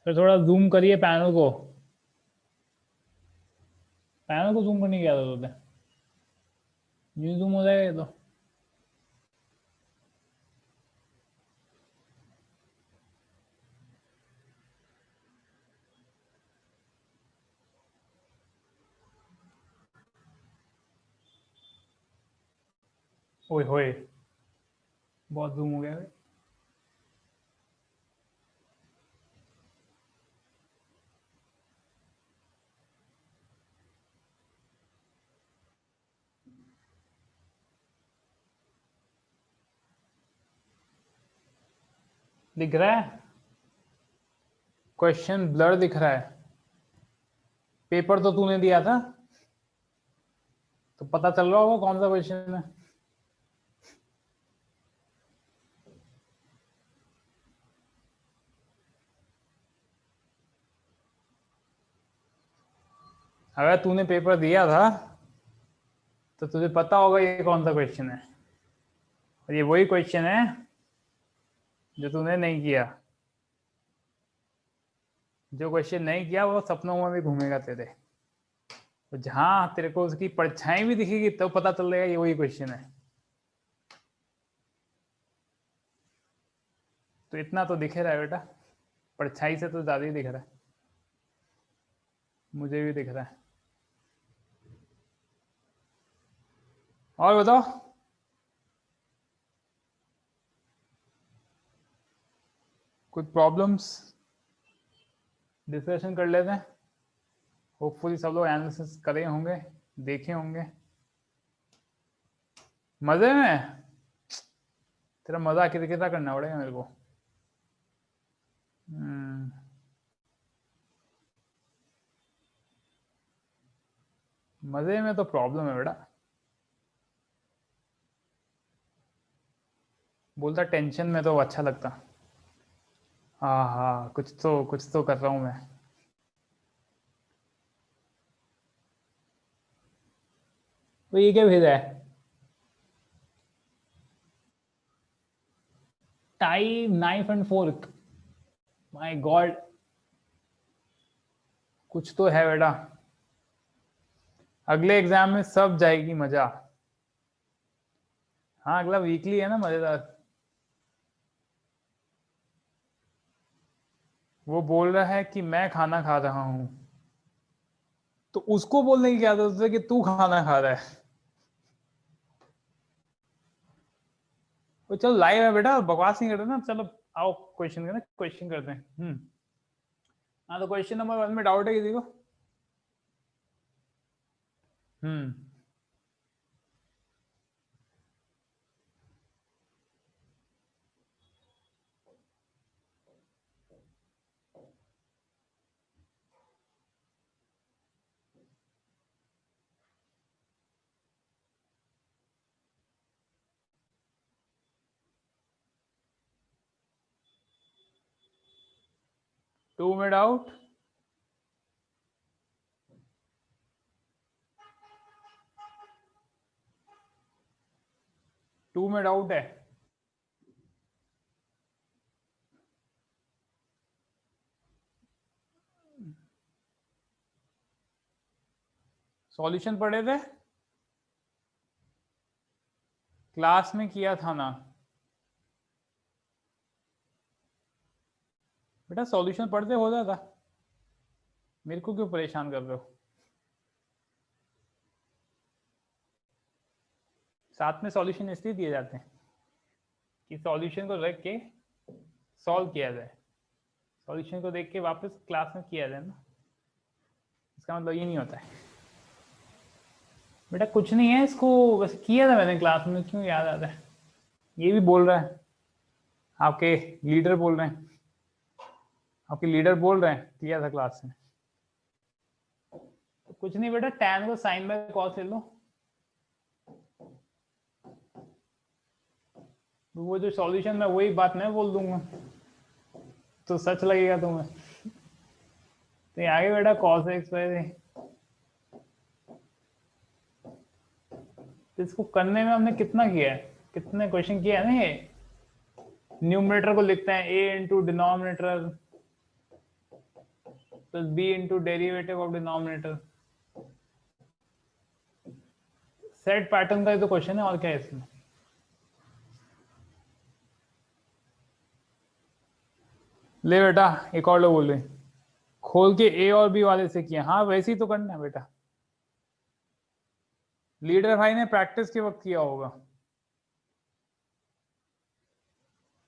फिर थोड़ा जूम करिए पैनल को जूम करने की क्या जरूरत है, यूं जूम हो जाएगा ये तो। ओए होए, बहुत जूम हो गया भाई। दिख रहा है, क्वेश्चन ब्लर दिख रहा है। पेपर तो तूने दिया था, तो पता चल रहा होगा कौन सा क्वेश्चन है। अगर तूने पेपर दिया था तो तुझे पता होगा ये कौन सा क्वेश्चन है, और ये वही क्वेश्चन है जो तूने नहीं किया। जो क्वेश्चन नहीं किया वो सपनों में भी घूमेगा तेरे, तो जहां तेरे को उसकी परछाई भी दिखेगी तो पता चल जाएगा ये वही क्वेश्चन है। तो इतना तो दिखे रहा है बेटा, परछाई से तो ज्यादा ही दिख रहा है, मुझे भी दिख रहा है। और बताओ, कोई प्रॉब्लम्स डिस्कशन कर लेते हैं। होपफुली सब लोग एनालिसिस करे होंगे, देखे होंगे मजे में। तेरा मजा कितना करना पड़ेगा मेरे को। मजे में तो प्रॉब्लम है बेटा, बोलता टेंशन में तो अच्छा लगता। हाँ हाँ, कुछ तो कर रहा हूँ मैं। तो ये क्या भेजा है, tie knife and fork, my God. कुछ तो है बेटा, अगले एग्जाम में सब जाएगी मजा। हाँ अगला वीकली है ना मजेदार। वो बोल रहा है कि मैं खाना खा रहा हूं, तो उसको बोलने की क्या जरूरत है कि तू खाना खा रहा है। तो चलो लाइव है बेटा, बकवास नहीं करते ना, चलो आओ क्वेश्चन करते, क्वेश्चन करते हैं। हाँ तो क्वेश्चन नंबर 1 में डाउट है किसी को? हम्म 2 में डाउट, 2 में डाउट है। सॉल्यूशन पढ़े थे, क्लास में किया था ना बेटा, सॉल्यूशन पढ़ते हो जाता, मेरे को क्यों परेशान कर रहे हो। साथ में सॉल्यूशन इसलिए दिए जाते हैं कि सॉल्यूशन को रख के सॉल्व किया जाए, सॉल्यूशन को देख के वापस क्लास में किया जाए ना, इसका मतलब ये नहीं होता है। बेटा कुछ नहीं है, इसको वैसे किया था मैंने क्लास में, क्यों याद आता है। ये भी बोल रहा है, आपके लीडर बोल रहे हैं, आपके लीडर बोल रहे हैं किया था क्लास में। तो कुछ नहीं बेटा, tan को साइन बाय कॉस ले लो, तो वो जो सॉल्यूशन में वही बात मैं बोल दूंगा तो सच लगेगा तुम्हें। तो ये आगे बेटा कॉस एक्स वाई, तो इसको करने में हमने कितना किया है, कितने क्वेश्चन किया है ना ये। न्यूमरेटर को लिखते हैं a into denominator plus B into derivative of denominator. Set pattern का ही तो क्वेश्चन है, और क्या है इसमें। ले बेटा एक और लोग बोल रहे खोल के ए और बी वाले से किया। हाँ वैसे ही तो करना है बेटा, लीडर भाई ने प्रैक्टिस के वक्त किया होगा।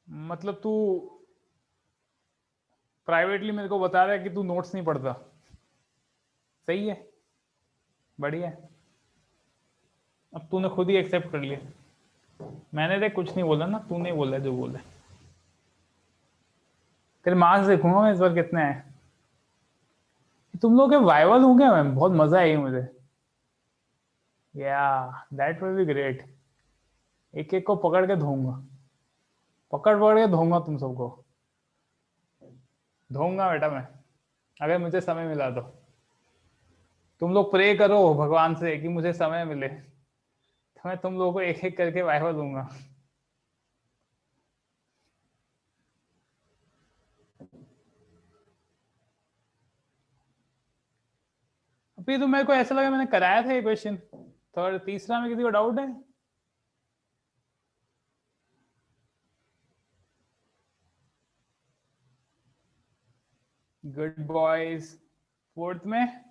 मतलब तू प्राइवेटली मेरे को बता रहा है कि तू नोट्स नहीं पढ़ता। सही है, बढ़िया है। अब तूने खुद ही एक्सेप्ट कर लिया। मैंने देख कुछ नहीं बोला ना, तूने बोला जो बोला। तेरे मार्क्स देखूंगा मैं इस बार कितने हैं। तुम लोग के वाइवल होंगे मैम, बहुत मजा आई मुझे। या दैट विल बी ग्रेट। एक एक को पकड़ के धोऊंगा, पकड़ पकड़ के धोऊंगा तुम सबको, धोऊंगा बेटा मैं, अगर मुझे समय मिला तो। तुम लोग प्रे करो भगवान से कि मुझे समय मिले, तो मैं तुम लोगों को एक एक करके वाइवा दूंगा। अभी तो मेरे को ऐसा लगा मैंने कराया था ये क्वेश्चन। थर्ड तीसरा में किसी को डाउट है? Good boys. फोर्थ में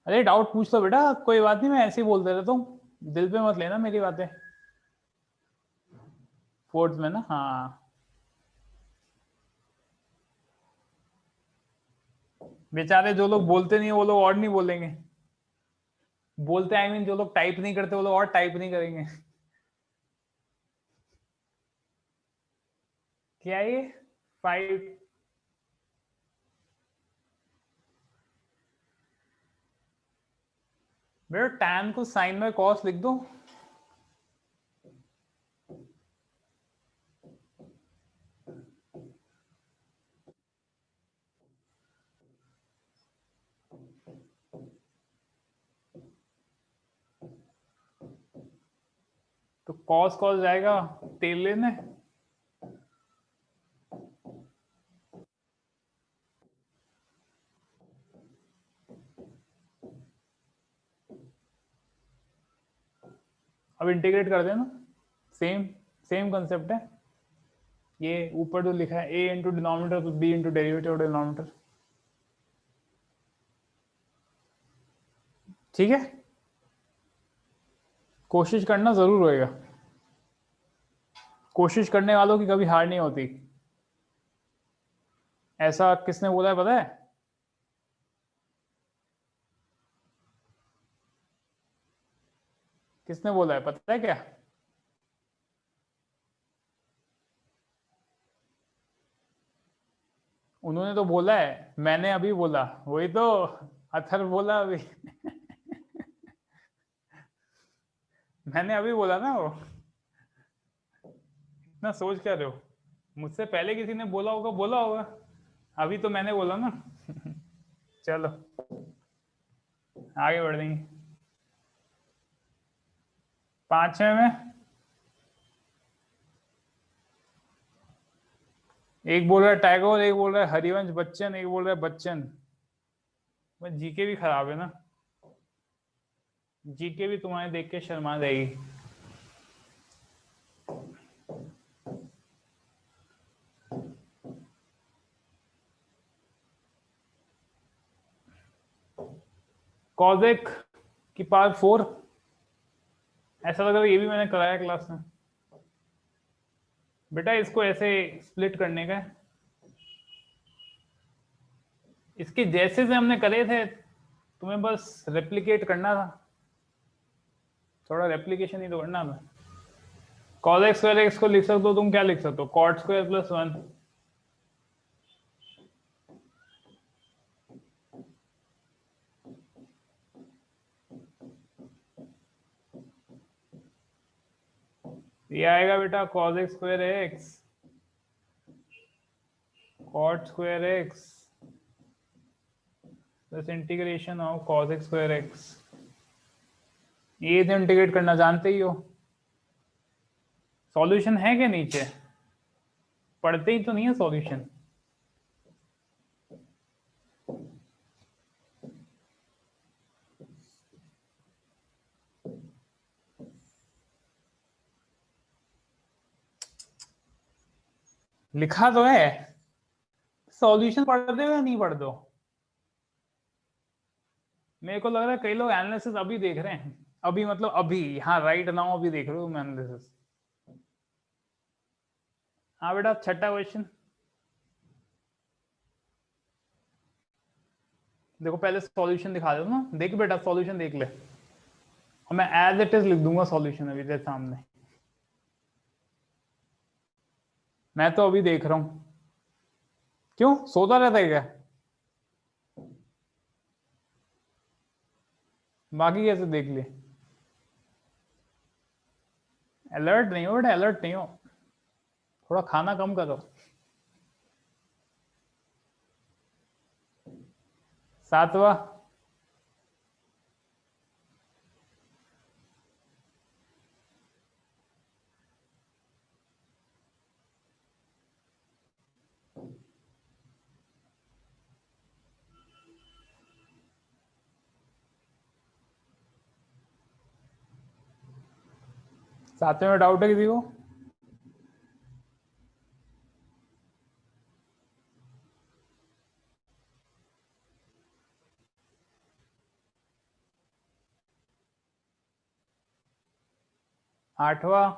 अरे डाउट पूछ लो बेटा, कोई बात नहीं, मैं ऐसे ही बोलते रहता हूँ, दिल पे मत लेना मेरी बातें। फोर्थ में ना, हाँ। बेचारे जो लोग बोलते नहीं वो लोग और नहीं बोलेंगे। बोलते आई मीन जो लोग टाइप नहीं करते वो लोग और टाइप नहीं करेंगे। क्या ये 5? बेटा टैन को साइन में कॉस लिख दो। तो कॉस कॉस जाएगा टेल लेने। अब इंटीग्रेट कर देना, सेम सेम कंसेप्ट है। ये ऊपर जो लिखा है a into denominator plus b into derivative of denominator. ठीक है, कोशिश करना जरूर होएगा, कोशिश करने वालों की कभी हार नहीं होती। ऐसा किसने बोला है पता है? किसने बोला है पता है क्या? उन्होंने तो बोला है, मैंने अभी बोला वही तो। अथर बोला अभी। मैंने अभी बोला ना वो। इतना सोच क्या रहे हो? मुझसे पहले किसी ने बोला होगा, बोला होगा। अभी तो मैंने बोला ना। चलो आगे बढ़ देंगे। पांचवें में एक बोल रहा है टैगोर, एक बोल रहा है हरिवंश बच्चन, एक बोल रहा है बच्चन। जीके भी खराब है ना, जीके भी तुम्हारे देख के शर्मा जाएगी। कॉजेक की पावर 4, ऐसा लग रहा है ये भी मैंने कराया क्लास में। बेटा इसको ऐसे स्प्लिट करने का है, इसके जैसे से हमने करे थे, तुम्हें बस रेप्लिकेट करना था, थोड़ा रेप्लिकेशन ही तो करना था। कॉस एक्स स्क्वायर एक्स को लिख सकते हो तुम, क्या लिख सकते हो? Cot square plus 1। ये आएगा बेटा cos x square x, cot square x plus integration of cos x square x, ये तो इंटीग्रेट करना जानते ही हो। सॉल्यूशन है क्या नीचे? पढ़ते ही तो नहीं है सॉल्यूशन। लिखा तो है, सॉल्यूशन पढ़ते हो या नहीं पढ़ते हो? मेरे को लग रहा है कई लोग एनालिसिस अभी देख रहे हैं, अभी मतलब अभी, हाँ राइट नाउ अभी देख रहे हो एनालिसिस। हाँ बेटा, छठा क्वेश्चन देखो, पहले सॉल्यूशन दिखा दो ना, देख बेटा सॉल्यूशन देख ले, और मैं एज इट इज लिख दूंगा सॉल्यूशन अभी तेरे सामने। मैं तो अभी देख रहा हूं। क्यों सोता रहता है क्या? बाकी कैसे देख लिए? अलर्ट नहीं हो बेटा, अलर्ट नहीं हो, थोड़ा खाना कम करो। सातवां, सातवें में डाउट है किसी को? आठवां,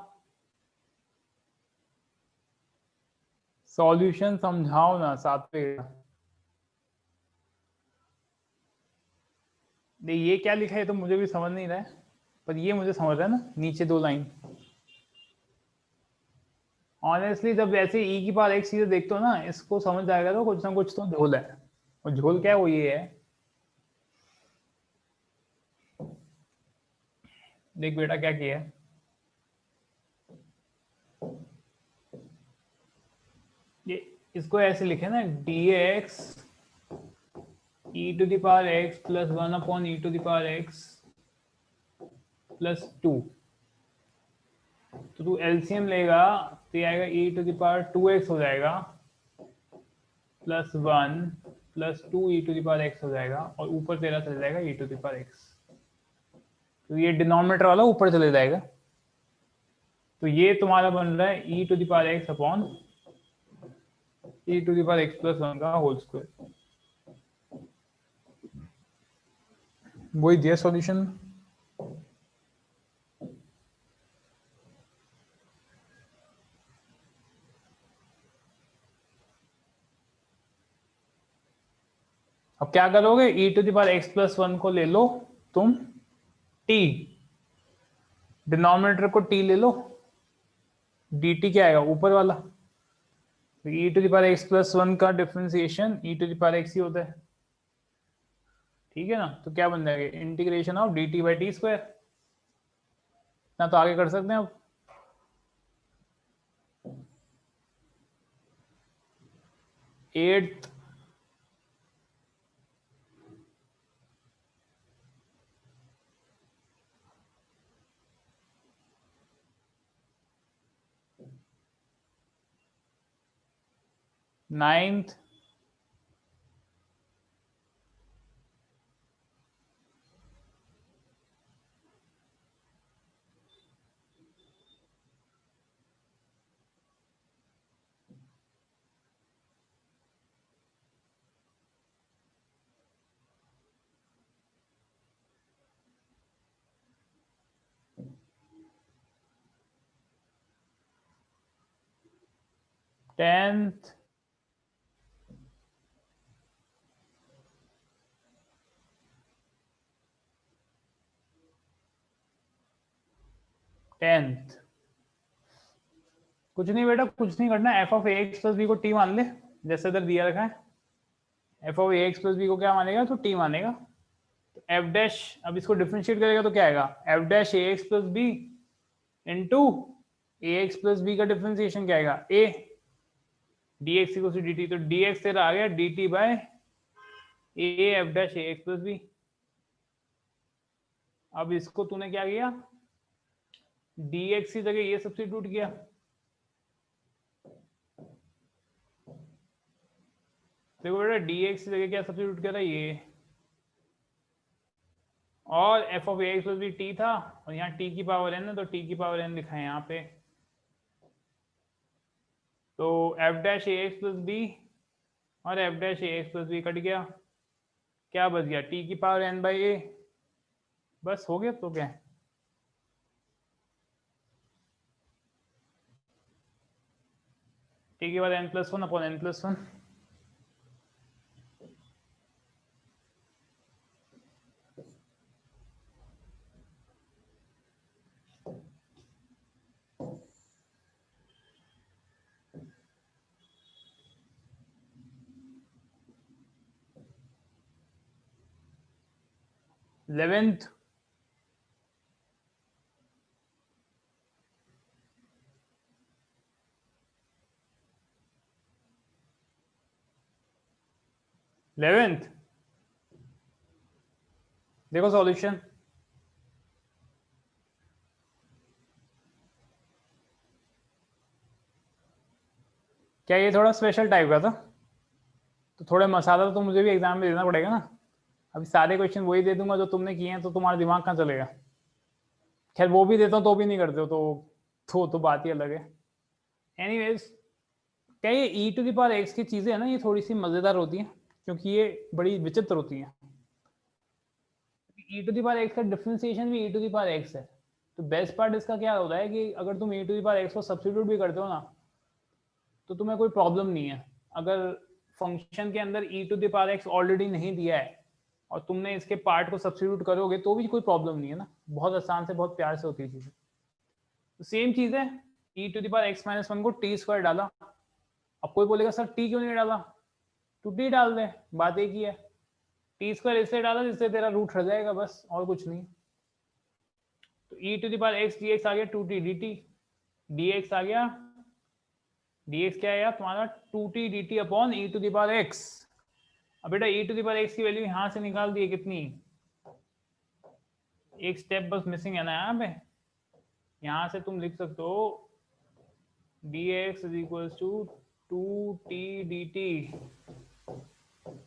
सॉल्यूशन समझाओ ना सातवें का। ये क्या लिखा है तो मुझे भी समझ नहीं रहा है, पर ये मुझे समझ रहा है ना, नीचे दो लाइन। ऑनेस्टली जब ऐसे ई की पावर एक चीजें देखते हो ना, इसको समझ जाएगा तो कुछ ना कुछ तो झोल है। और झोल क्या है? वो ये है, देख बेटा क्या किया है। ये इसको ऐसे लिखे ना, dx e to the power x plus 1 upon e to the power x plus 2। तो तू एलसीएम लेगा तो ये आएगा e to the power 2x हो जाएगा plus 1 plus 2 e to the power x हो जाएगा, और ऊपर तेरा चला जाएगा e to the power x। तो ये डिनोमिनेटर वाला ऊपर चले जाएगा, तो ये तुम्हारा बन रहा है e to the power x upon e to the power x plus 1 का होल स्क्वायर। वही दिया सॉल्यूशन। अब क्या करोगे, e to the power x plus 1 को ले लो तुम t, डिनोमिनेटर को t ले लो, dt क्या आएगा ऊपर वाला, तो e to the power x plus 1 का differentiation e to the power x ही होता है, ठीक है ना। तो क्या बन जाएगा, integration of dt by T square. ना तो आगे कर सकते हैं अब। Eight, ninth, tenth, tenth. कुछ नहीं बेटा, कुछ नहीं करना, F of A X plus B को टी मान ले, जैसे इधर दिया रखा है। F of A X plus B को क्या मानेगा, तो टी मानेगा। तो एफ डैश, अब इसको डिफरेंशिएट करेगा तो क्या आएगा, F dash A X plus B into A X plus B का डिफरेंशिएशन क्या आएगा, A D X equal to D T. तो डी एक्स तेरा आ गया D T by A F dash A X plus B. अब इसको तूने क्या किया, डी एक्स की जगह ये सब्स्टिट्यूट किया, देखो बेटा डी एक्स की जगह क्या सब्स्टिट्यूट किया था, ये, और F of A X plus B T था, और यहाँ टी की पावर एन है तो टी की पावर एन लिखा है यहाँ पे। तो F dash A X plus B और F dash A X plus B cut गया, क्या बच गया, टी की पावर एन बाई ए, बस हो गया। तो क्या है, टी की power N plus one upon N plus one. Eleventh, देखो सॉल्यूशन, क्या ये थोड़ा स्पेशल टाइप का था, तो थोड़े मसाला तो मुझे भी एग्जाम में देना पड़ेगा ना। अभी सारे क्वेश्चन वही दे दूंगा जो तुमने किए हैं, तो तुम्हारा दिमाग कहाँ चलेगा। खैर वो भी देता हूँ तो भी नहीं करते हो, तो बात ही अलग है। एनीवेज, क्या ये ई टू द पावर एक्स की चीजें है ना, ये थोड़ी सी मजेदार होती हैं, क्योंकि ये बड़ी विचित्र होती हैं। ई टू द पावर एक्स का डिफरेंशिएशन भी ई टू द पावर एक्स है। तो बेस्ट पार्ट इसका क्या होता है कि अगर तुम ई टू द पावर एक्स को सब्स्टिट्यूट भी करते हो ना, तो तुम्हें कोई प्रॉब्लम नहीं है। अगर फंक्शन के अंदर e to the power x already नहीं दिया है और तुमने इसके पार्ट को सब्स्टिट्यूट करोगे तो भी कोई प्रॉब्लम नहीं है ना, बहुत आसान से बहुत प्यार से होती है चीजें। तो सेम चीज है, e to the power x minus one को टी स्क्वायर डाला। अब कोई बोलेगा सर टी क्यों नहीं डाला, तो टी डाल दे, बात एक ही है। टी स्क्वायर इससे डाला जिससे तेरा रूट हट जाएगा, बस और कुछ नहीं। तो e to the power x d x आ गया 2t dt, डी एक्स आ गया, dx क्या है तुम्हारा 2t dt upon E to the power X. अब बेटा E to the power X की वैल्यू यहां से निकाल दी है कितनी, एक स्टेप बस मिसिंग है ना यहाँ पे। यहां से तुम लिख सकते हो dx is equals to 2t dt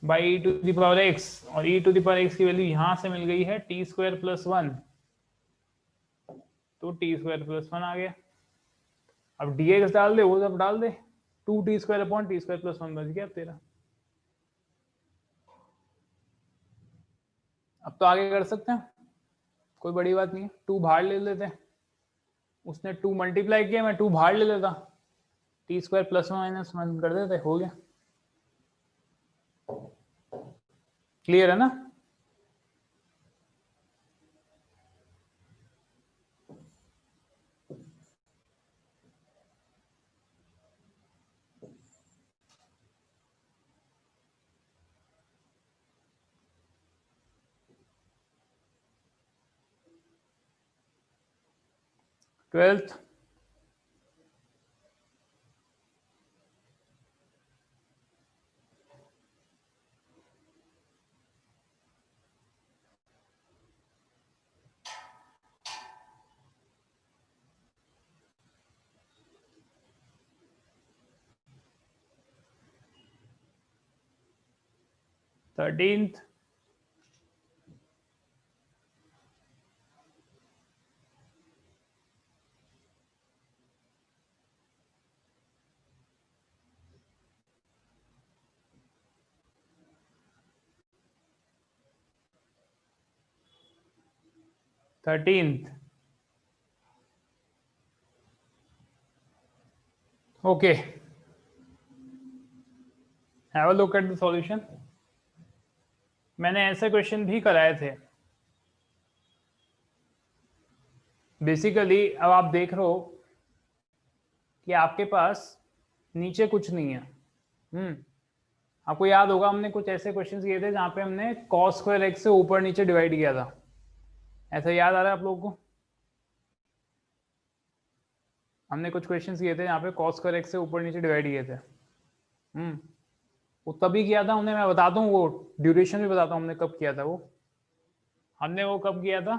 by E to the power X, और E to the power X की वैल्यू यहां से मिल गई है टी स्क्वायर प्लस वन, तो टी स्क्वायर प्लस वन आ गया। अब dx डाल दे, वो सब डाल दे, 2t square upon T square plus one बच गया तेरा। अब तो आगे कर सकते हैं, कोई बड़ी बात नहीं है। 2 बाहर ले लेते हैं, उसने 2 मल्टीप्लाई किया, मैं 2 बाहर ले लेता, T square plus one minus one कर देते, हो गया। क्लियर है ना। Twelfth, thirteenth, thirteenth, okay, have a look at the solution. मैंने ऐसे क्वेश्चन भी कराए थे। बेसिकली अब आप देख रहे हो कि आपके पास नीचे कुछ नहीं है। आपको याद होगा हमने कुछ ऐसे क्वेश्चन किए थे जहां पे हमने cos स्क्वायर एक्स से ऊपर नीचे डिवाइड किया था, ऐसा याद आ रहा है आप लोगों को। हमने कुछ क्वेश्चंस किए थे जहाँ पे cos स्क्वायर एक्स से ऊपर नीचे डिवाइड किए थे। वो तभी किया था हमने, मैं बताता हूँ, वो ड्यूरेशन भी बताता हूँ हमने कब किया था। हमने वो कब किया था,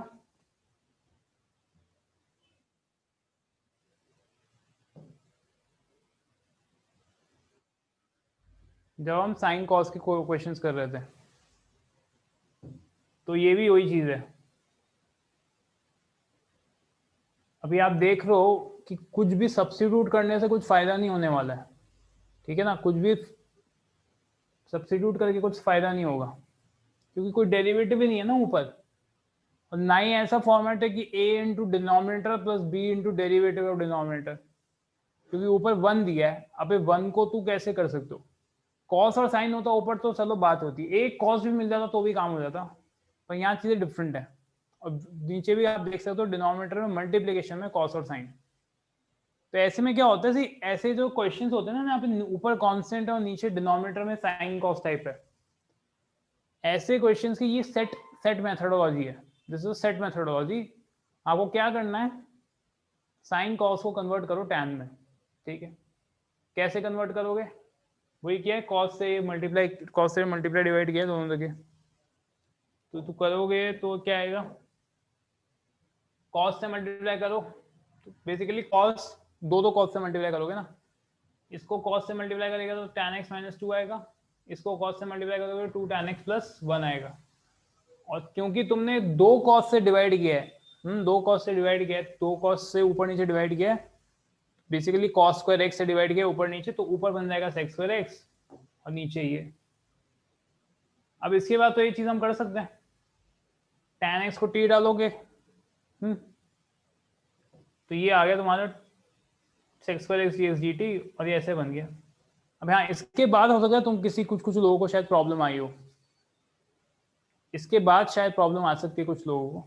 जब हम साइन कॉस के क्वेश्चंस कर रहे थे। तो ये भी वही चीज है। अभी आप देख रहे हो कि कुछ भी सब्स्टिट्यूट करने से कुछ फायदा नहीं होने वाला है, ठीक है ना, कुछ भी सब्स्टिट्यूट करके कुछ फायदा नहीं होगा, क्योंकि कोई डेरिवेटिव ही नहीं है ना ऊपर, और ना ही ऐसा फॉर्मेट है कि a into denominator plus B into derivative of denominator, क्योंकि ऊपर वन दिया है। अबे वन को तू कैसे कर सकते हो, कॉस और साइन होता ऊपर तो चलो बात होती, एक कॉस भी मिल जाता तो भी काम हो जाता, पर यहाँ चीजें डिफरेंट है। और नीचे भी आप देख सकते हो डिनोमिनेटर में मल्टीप्लीकेशन में कॉस और साइन। तो ऐसे में क्या होता है, ऐसे जो क्वेश्चंस होते हैं ना, यहाँ पे ऊपर कांस्टेंट और नीचे डिनोमिनेटर में साइन कॉस टाइप है, ऐसे क्वेश्चंस की ये सेट सेट मेथोडोलॉजी है। This is set methodology. आपको क्या करना है, साइन कॉस को कन्वर्ट करो टैन में, ठीक है। कैसे कन्वर्ट करोगे, वही किया है, कॉस से मल्टीप्लाई डिवाइड किया दोनों जगह। तो तू करोगे तो क्या आएगा, कॉस से मल्टीप्लाई करो, तो बेसिकली कॉस दो कॉस से मल्टीप्लाई करोगे ना, इसको कॉस से मल्टीप्लाई करेगा तो tan x माइनस 2 आएगा, इसको कॉस से मल्टीप्लाई करोगे 2 tan x प्लस 1 आएगा। और क्योंकि तुमने दो कॉस से डिवाइड किया है, दो कॉस से डिवाइड किया है, दो कॉस से ऊपर नीचे डिवाइड किया है, बेसिकली कॉस स्क्वायर एक्स से डिवाइड किया ऊपर नीचे, तो ऊपर बन जाएगा सेक्स स्क्वायर एक्स और नीचे ये। अब इसके बाद तो ये चीज हम कर सकते हैं, tan x को t डालोगे, तो ये आ गया तुम्हारा sex square x D T, और ये ऐसे बन गया। अब हाँ, इसके बाद हो सकता है तुम किसी कुछ लोगों को शायद प्रॉब्लम आई हो, इसके बाद शायद प्रॉब्लम आ सकती है कुछ लोगों को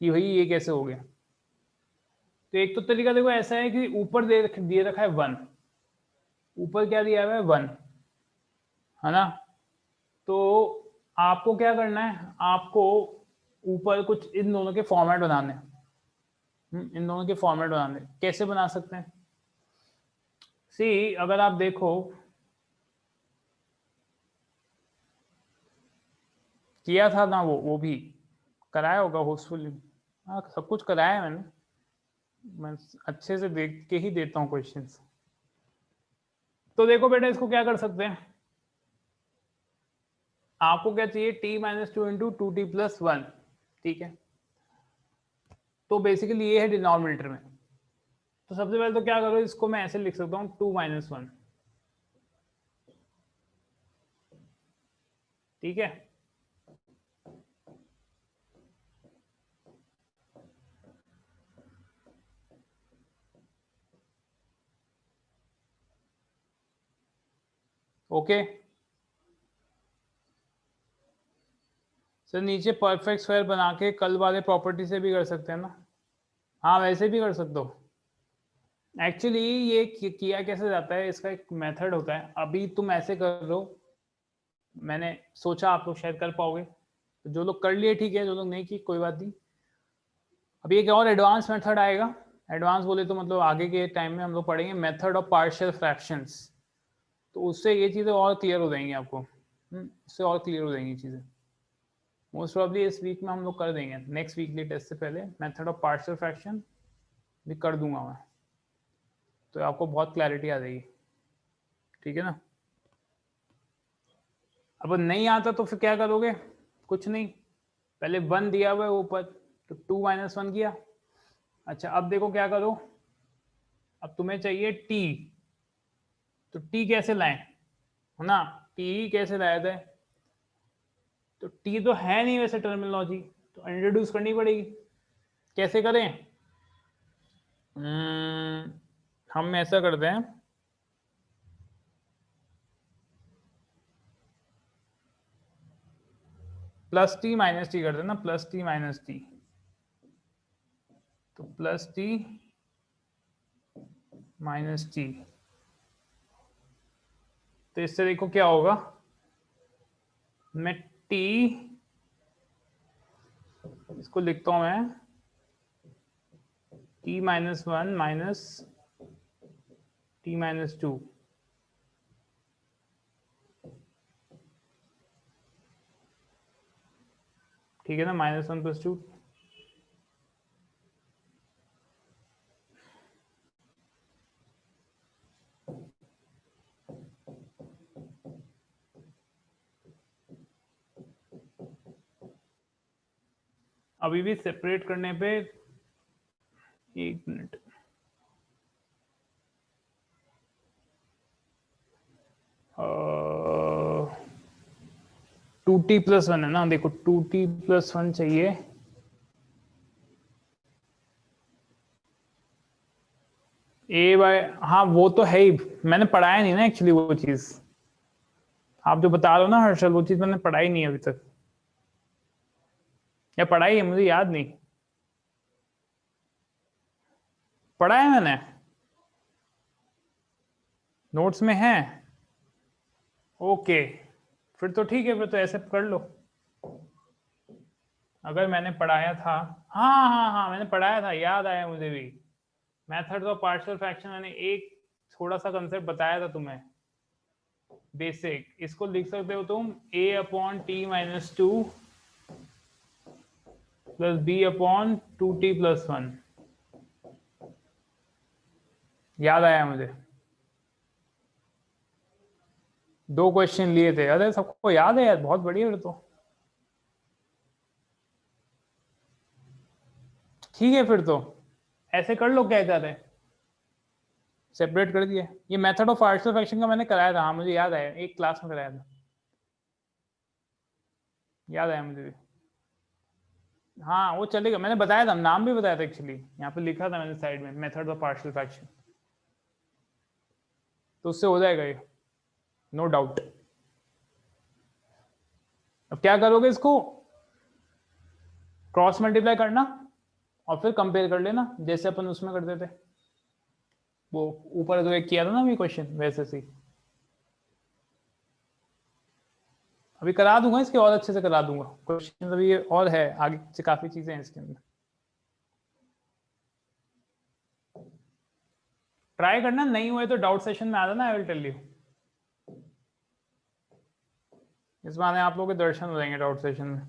कि भाई ये कैसे हो गया। तो एक तो तरीका देखो ऐसा है कि ऊपर दिए रखा है वन, ऊपर क्या दिया हुआ है वन, है ना। तो आपको क्या करना है, आपको ऊपर कुछ इन दोनों के फॉर्मेट बनाने हैं, इन दोनों के फॉर्मेट बनाने। कैसे बना सकते हैं, सी अगर आप देखो, किया था ना वो भी कराया होगा होपफुली, हाँ सब कुछ कराया है मैंने, मैं अच्छे से देख के ही देता हूँ क्वेश्चंस। तो देखो बेटा, इसको क्या कर सकते हैं, आपको क्या चाहिए, t minus two into two T plus one, ठीक है। तो बेसिकली ये है डिनोमिनेटर में। तो सबसे पहले तो क्या करो, इसको मैं ऐसे लिख सकता हूँ 2 माइनस 1, ठीक है। ओके सर, नीचे परफेक्ट स्क्वायर बना के कल वाले प्रॉपर्टी से भी कर सकते हैं ना, हाँ वैसे भी कर सकते हो। एक्चुअली ये किया कैसे जाता है, इसका एक मेथड होता है। अभी तुम ऐसे कर रहे हो, मैंने सोचा आप लोग शायद कर पाओगे, तो जो लोग कर लिए ठीक है, जो लोग नहीं की कोई बात नहीं। अभी एक और एडवांस मेथड आएगा, एडवांस बोले तो मतलब आगे के टाइम में हम लोग पढ़ेंगे मेथड ऑफ पार्शियल फ्रैक्शंस, तो उससे ये चीज़ें और क्लियर हो जाएंगी आपको, उससे और क्लियर हो जाएंगी चीज़ें। मोस्ट प्रॉब्ली इस वीक में हम लोग कर देंगे, नेक्स्ट वीकली टेस्ट से पहले मेथड ऑफ पार्शियल फ्रैक्शन भी कर दूंगा मैं, तो आपको बहुत क्लैरिटी आ जाएगी, ठीक है ना। अब नहीं आता तो फिर क्या करोगे, कुछ नहीं, पहले वन दिया हुआ है ऊपर, तो 2 माइनस 1 किया। अच्छा अब देखो क्या करो, अब तुम्हें चाहिए t, तो t कैसे लाएं, है ना, t कैसे लाया जाए, तो t तो है नहीं वैसे टर्मिनोलॉजी, तो इंट्रोड्यूस करनी पड़ेगी। कैसे करें, हम ऐसा करते हैं, प्लस टी माइनस टी करते हैं ना, प्लस टी माइनस टी, तो प्लस टी माइनस टी, तो इससे देखो क्या होगा, मैं टी इसको लिखता हूं मैं T minus 1 minus T minus 2, ठीक है ना, -1 + 2। अभी भी सेपरेट करने पे 1 minute, two T plus one है ना, देखो 2t+1 चाहिए, ए बाय, हाँ वो तो है ही, मैंने पढ़ाया नहीं ना एक्चुअली वो चीज, आप जो बता रहे हो ना हर्षल, वो चीज मैंने पढ़ाई नहीं अभी तक, या पढ़ाई है मुझे याद नहीं, पढ़ा है मैंने, नोट्स में है। ओके, फिर तो ठीक है, फिर तो ऐसे कर लो, अगर मैंने पढ़ाया था, हाँ हाँ हाँ मैंने पढ़ाया था, याद आया मुझे भी, मेथड्स ऑफ पार्शियल फ्रैक्शन मैंने एक थोड़ा सा कंसेप्ट बताया था तुम्हें, बेसिक, इसको लिख सकते हो तुम a/t-2 + b/2t+1, याद आया मुझे, 2 क्वेश्चन लिए थे, अरे सबको याद है यार, बहुत बढ़िया, फिर तो ठीक है, फिर तो ऐसे कर लो, क्या कहते हैं, सेपरेट कर दिया, ये मेथड ऑफ पार्शियल फ्रैक्शन का मैंने कराया था, हाँ मुझे याद आया, एक क्लास में कराया था, याद आया मुझे भी, हाँ वो चलेगा, मैंने बताया था, नाम भी बताया था एक्चुअली, यहाँ पे लिखा था मैंने साइड में, मेथड ऑफ पार्शियल फ्रैक्शन, तो उससे हो जाएगा ये, नो डाउट। अब क्या करोगे, इसको क्रॉस मल्टीप्लाई करना और फिर कंपेयर कर लेना, जैसे अपन उसमें करते थे, वो ऊपर जो एक किया था ना अभी क्वेश्चन, वैसे से अभी करा दूंगा, इसके और अच्छे से करा दूंगा क्वेश्चन, अभी ये और है आगे से, काफी चीजें हैं इसके अंदर, ट्राई करना, नहीं हुए तो डाउट सेशन में आ जाना, आई विल टेल यू, इस बहाने आप लोगों के दर्शन हो जाएंगे डाउट सेशन में।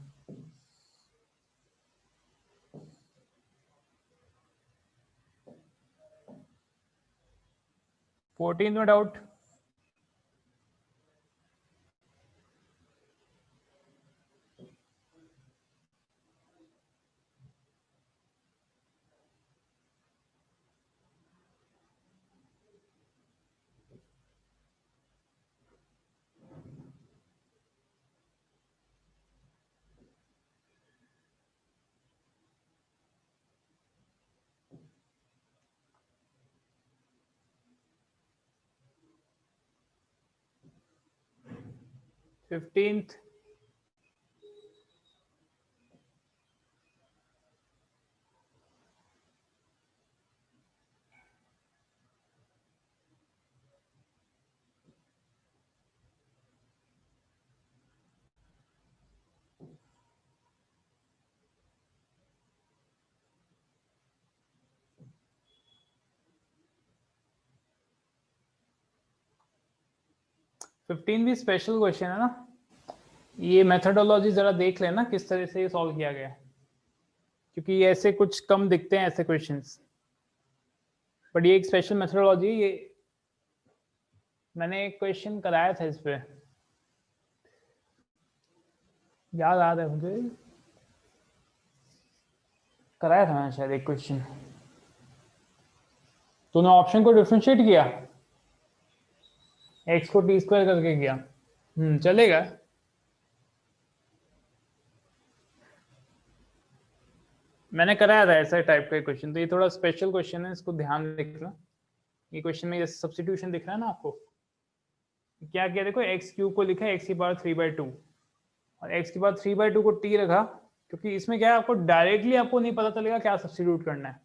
फोर्टीन में डाउट, फिफ्टींथ, भी स्पेशल क्वेश्चन है ना, ये मेथडोलॉजी जरा देख लेना किस तरह से ये सॉल्व किया गया है, क्योंकि ऐसे कुछ कम दिखते हैं ऐसे क्वेश्चंस, बट ये एक स्पेशल मेथडोलॉजी, ये मैंने एक क्वेश्चन कराया था इस पे, याद आ रहा है मुझे, कराया था मैंने शायद एक क्वेश्चन, तूने ऑप्शन को डिफरेंशिएट किया, x को t² करके किया, चलेगा, मैंने कराया था ऐसा टाइप का क्वेश्चन, तो ये थोड़ा स्पेशल क्वेश्चन है, इसको ध्यान रखना, ये क्वेश्चन में जैसे सब्स्टिट्यूशन दिख रहा है ना आपको, क्या किया देखो, x³ को लिखा है x⁻³ और x⁻³ को t रखा, क्योंकि इसमें क्या है, आपको डायरेक्टली आपको नहीं पता चलेगा क्या सब्स्टिट्यूट करना है,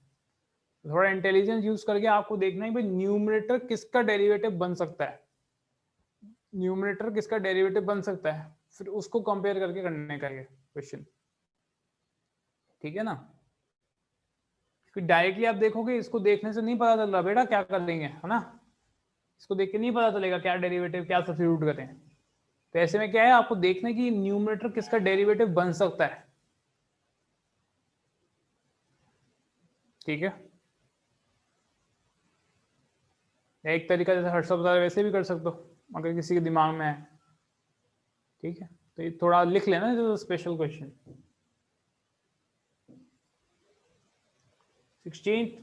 थोड़ा इंटेलिजेंस यूज करके आपको देखना है भाई न्यूमरेटर किसका डेरिवेटिव बन सकता है, न्यूमरेटर किसका डेरिवेटिव बन सकता है, फिर उसको कंपेयर करके करने का ये क्वेश्चन, ठीक है ना, क्योंकि डायरेक्टली आप देखोगे, इसको देखने से नहीं पता चल रहा बेटा क्या कर देंगे, है ना, इसको देख के नहीं पता चलेगा क्या डेरिवेटिव, क्या सब्स्टिट्यूट करें, तो ऐसे में क्या है, आपको देखना है कि न्यूमरेटर किसका डेरिवेटिव बन सकता है, ठीक है, एक तरीका जैसे हर्षद बता रहे वैसे भी कर सकते हो अगर किसी के दिमाग में है। ठीक है, तो ये थोड़ा लिख लेना जो special question. 16th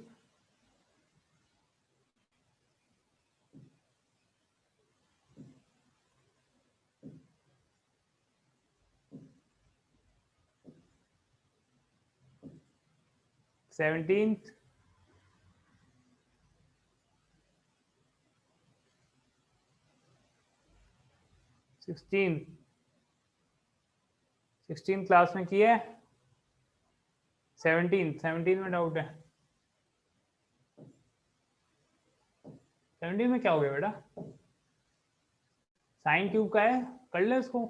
17th 16 class में किया है। 17 में डाउट है। 17 में क्या हो गया बेटा? साइन क्यूब का है, कर ले उसको,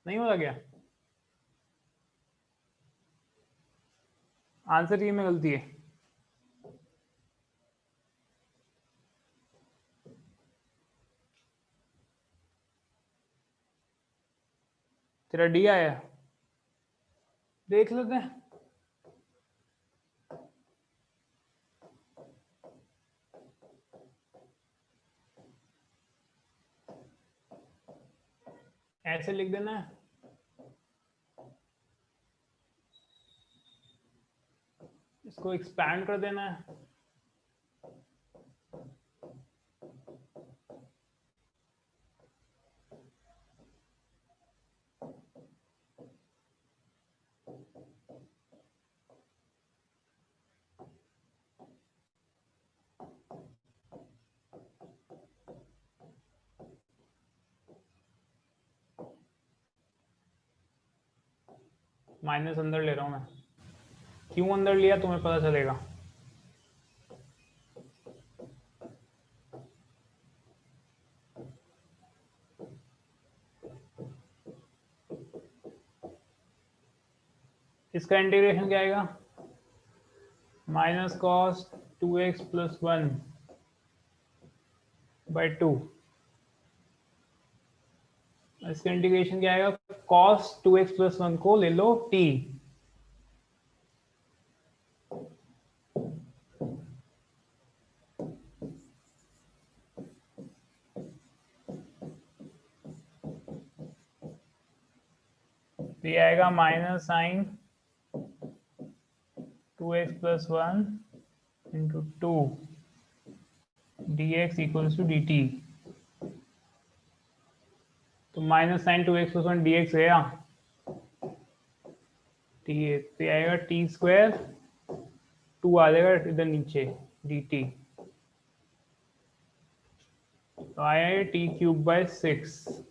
नहीं होता क्या? आंसर ये में गलती है। तेरा डी आया, देख लेते हैं। ऐसे लिख देना है, इसको एक्सपैंड कर देना है। माइनस अंदर ले रहा हूं मैं, क्यों अंदर लिया तुम्हें पता चलेगा। इसका इंटीग्रेशन क्या आएगा? Minus cos 2x plus 1 by 2। इसका इंटीग्रेशन क्या आएगा? cos 2x प्लस 1 को ले लो t, ये आएगा minus sine 2x plus 1 into 2 dx equals to dt। तो minus sine 2x plus 1 dx गया, तो ये आएगा टी स्क्वायर, 2 आ जाएगा इधर नीचे dt, तो आया टी क्यूब बाय 6।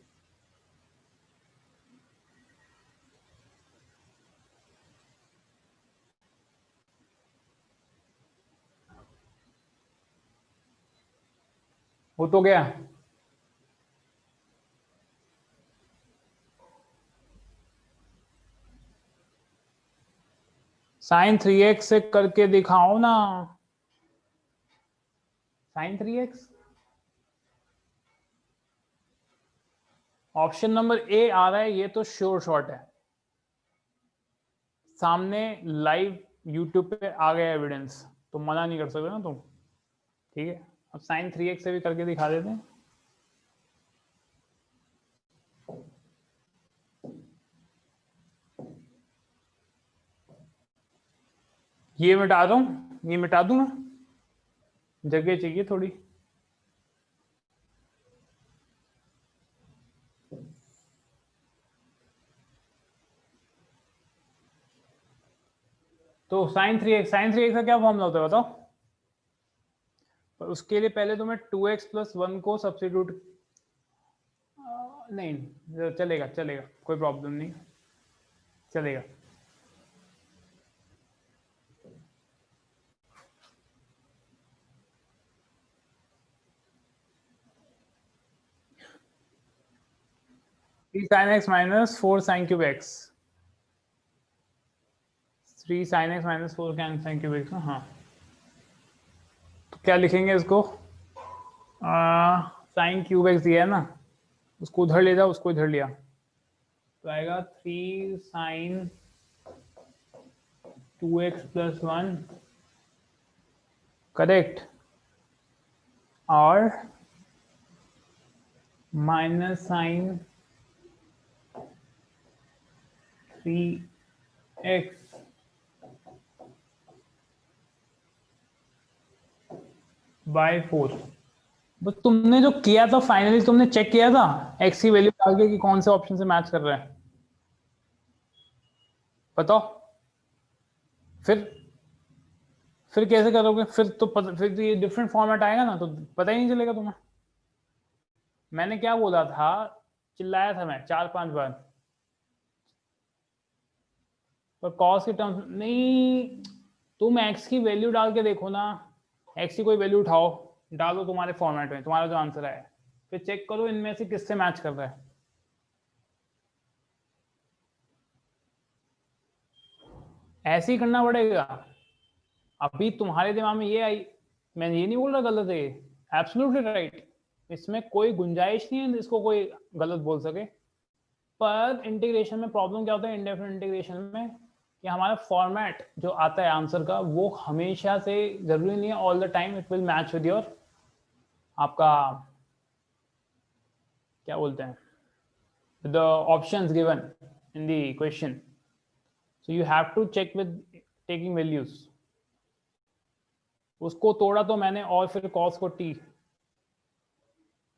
हो तो गया। साइन 3x से करके दिखाओ ना, sine 3x। Option number A आ रहा है, ये तो श्योर शॉट है, सामने लाइव यूट्यूब पे आ गया एविडेंस, तो मना नहीं कर सकते ना तुम। ठीक है, अब साइन 3x से भी करके दिखा देते हैं। ये मिटा दूं, ये मिटा दूं मैं, जगह चाहिए थोड़ी। तो साइन 3x का क्या फॉर्मूला होता है बताओ? पर उसके लिए पहले तो मैं 2x प्लस 1 को सब्स्टिट्यूट, नहीं चलेगा चलेगा, कोई प्रॉब्लम नहीं, चलेगा। sin x minus 4 sine cube x, 3 sin x minus 4 sine cube x. हाँ, तो क्या लिखेंगे इसको? साइन क्यूब एक्स दिया है ना, उसको उधर ले जाओ, उसको इधर लिया, तो आएगा 3 साइन 2x प्लस 1 करेक्ट, और माइनस साइन 3x बाय 4। बस तुमने जो किया था फाइनली, तुमने चेक किया था x की वैल्यू डाल के कि कौन से ऑप्शन से मैच कर रहा है, बताओ। फिर फिर कैसे करोगे? फिर तो ये डिफरेंट फॉर्मेट आएगा ना, तो पता ही नहीं चलेगा तुम्हें। मैंने क्या बोला था, चिल्लाया था मैं 4-5 बार, पर कॉस के टर्म्स नहीं। तुम एक्स की वैल्यू डाल के देखो ना, एक्स की कोई वैल्यू उठाओ, डालो तुम्हारे फॉर्मेट में, तुम्हारा जो आंसर है, फिर चेक करो इनमें से किससे मैच कर रहा है। ऐसे ही करना पड़ेगा। अभी तुम्हारे दिमाग में ये आई, मैं ये नहीं बोल रहा गलत है, एब्सोल्युटली राइट, इसमें कोई गुंजाइश नहीं है इसको कोई गलत बोल सके। पर इंटीग्रेशन में प्रॉब्लम क्या होता है, इंडेफिनिट इंटीग्रेशन में, कि हमारा फॉर्मेट जो आता है आंसर का, वो हमेशा से जरूरी नहीं है all the time it will match with your, आपका क्या बोलते हैं, the options given in the question. So you have to check with taking values. उसको तोड़ा तो मैंने, और फिर कॉस को टी,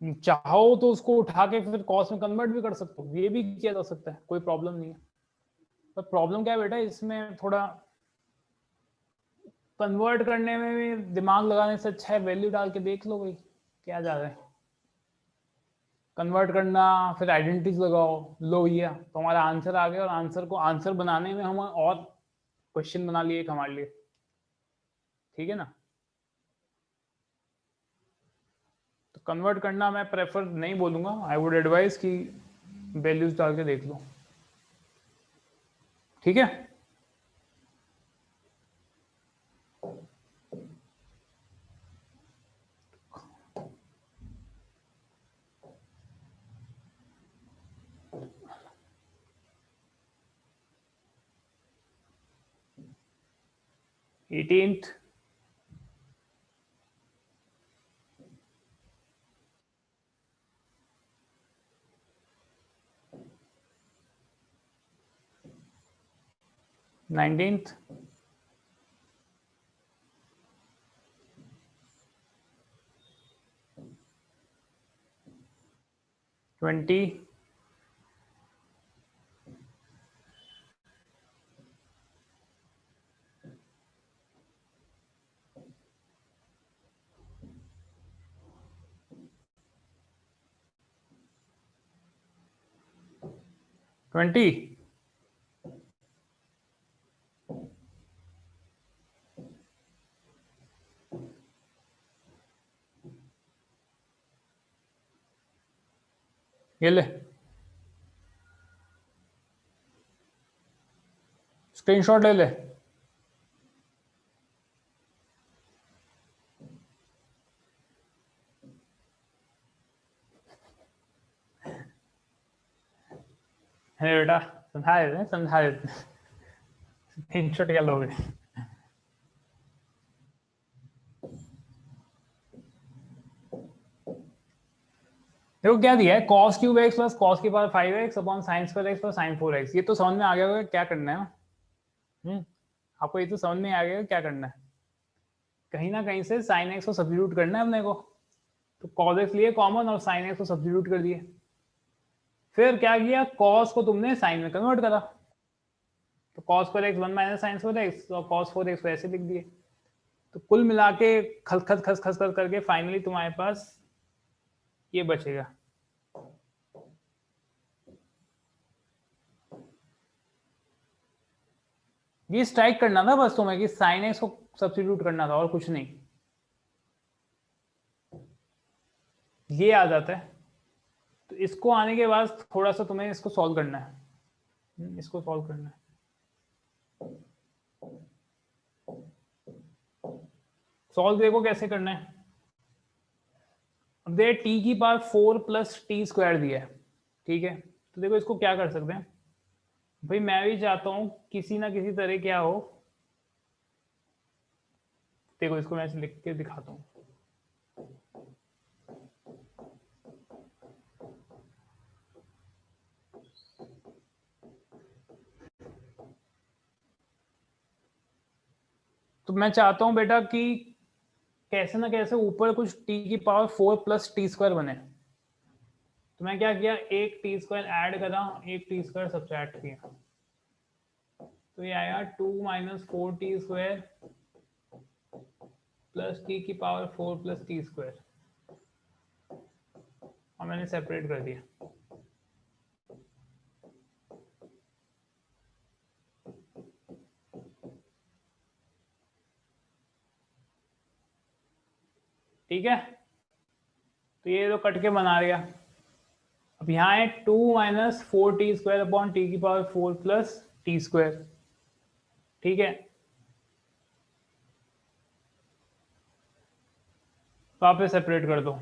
चाहो तो उसको उठा के फिर कॉस में कन्वर्ट भी कर सकते हो, ये भी किया जा सकता है, कोई प्रॉब्लम नहीं है। पर प्रॉब्लम क्या है बेटा, इसमें थोड़ा कन्वर्ट करने में भी दिमाग लगाने से अच्छा है वैल्यू डाल के देख लो भाई क्या जा रहा है। कन्वर्ट करना, फिर आइडेंटिटीज लगाओ, लो ये तो हमारा आंसर आ गया, और आंसर को आंसर बनाने में हम और क्वेश्चन बना लिए एक हमारे लिए, ठीक है ना। तो कन्वर्ट करना मैं प्रेफर नहीं बोलूंगा, आई वुड एडवाइज कि वैल्यूज डाल के देख लो, ठीक है। एटीन्थ, नाइनटीन्थ, 20, 20, ये ले स्क्रीनशॉट ले ले। अरे बेटा समझा देते हैं, समझा देते हैं, स्क्रीनशॉट क्या लोगे। देखो क्या दिया है, cos cube x plus cos की power 5x upon sine square x plus sign 4x। ये तो समझ में आ गया होगा क्या करना है। आपको ये तो समझ में आ गया क्या करना है। कहीं ना कहीं से साइन एक्स को सब्स्टिट्यूट करना है अपने को, तो cos x लिए कॉमन और साइन एक्स को सब्स्टिट्यूट कर दिए। फिर क्या किया, cos को तुमने साइन में कन्वर्ट करा, तो cos square x 1 minus sine square x, और cos 4x को ऐसे लिख दिए। तो कुल मिला के खस खस खस खस खस करके फाइनली तुम्हारे पास ये बचेगा। ये स्ट्राइक करना था बस तुम्हें कि साइन एक्स को सब्स्टिट्यूट करना था और कुछ नहीं, ये आ जाता है। तो इसको आने के बाद थोड़ा सा तुम्हें इसको सॉल्व करना है, इसको सॉल्व करना है। सॉल्व देखो कैसे करना है। अब दे टी की पावर 4 प्लस टी स्क्वायर दिया है, ठीक है। तो देखो इसको क्या कर सकते हैं भाई, मैं भी चाहता हूं किसी ना किसी तरह क्या हो, देखो इसको मैं ऐसे लिख के दिखाता हूँ। तो मैं चाहता हूं बेटा कि कैसे ना कैसे ऊपर कुछ t की पावर 4 प्लस टी स्क्वायर बने। तो मैं क्या किया, एक टी स्क्वायर ऐड करा, एक टी स्क्वायर सब्ट्रैक्ट किया, तो ये आया 2 minus 4 T square plus T की पावर 4 प्लस टी स्क्वायर, और मैंने सेपरेट कर दिया। ठीक है, तो ये तो कट के बना दिया। अब यहाँ है 2 minus 4 T square upon T की पावर 4 प्लस टी स्क्वायर। ठीक है, वापस सेपरेट कर दो।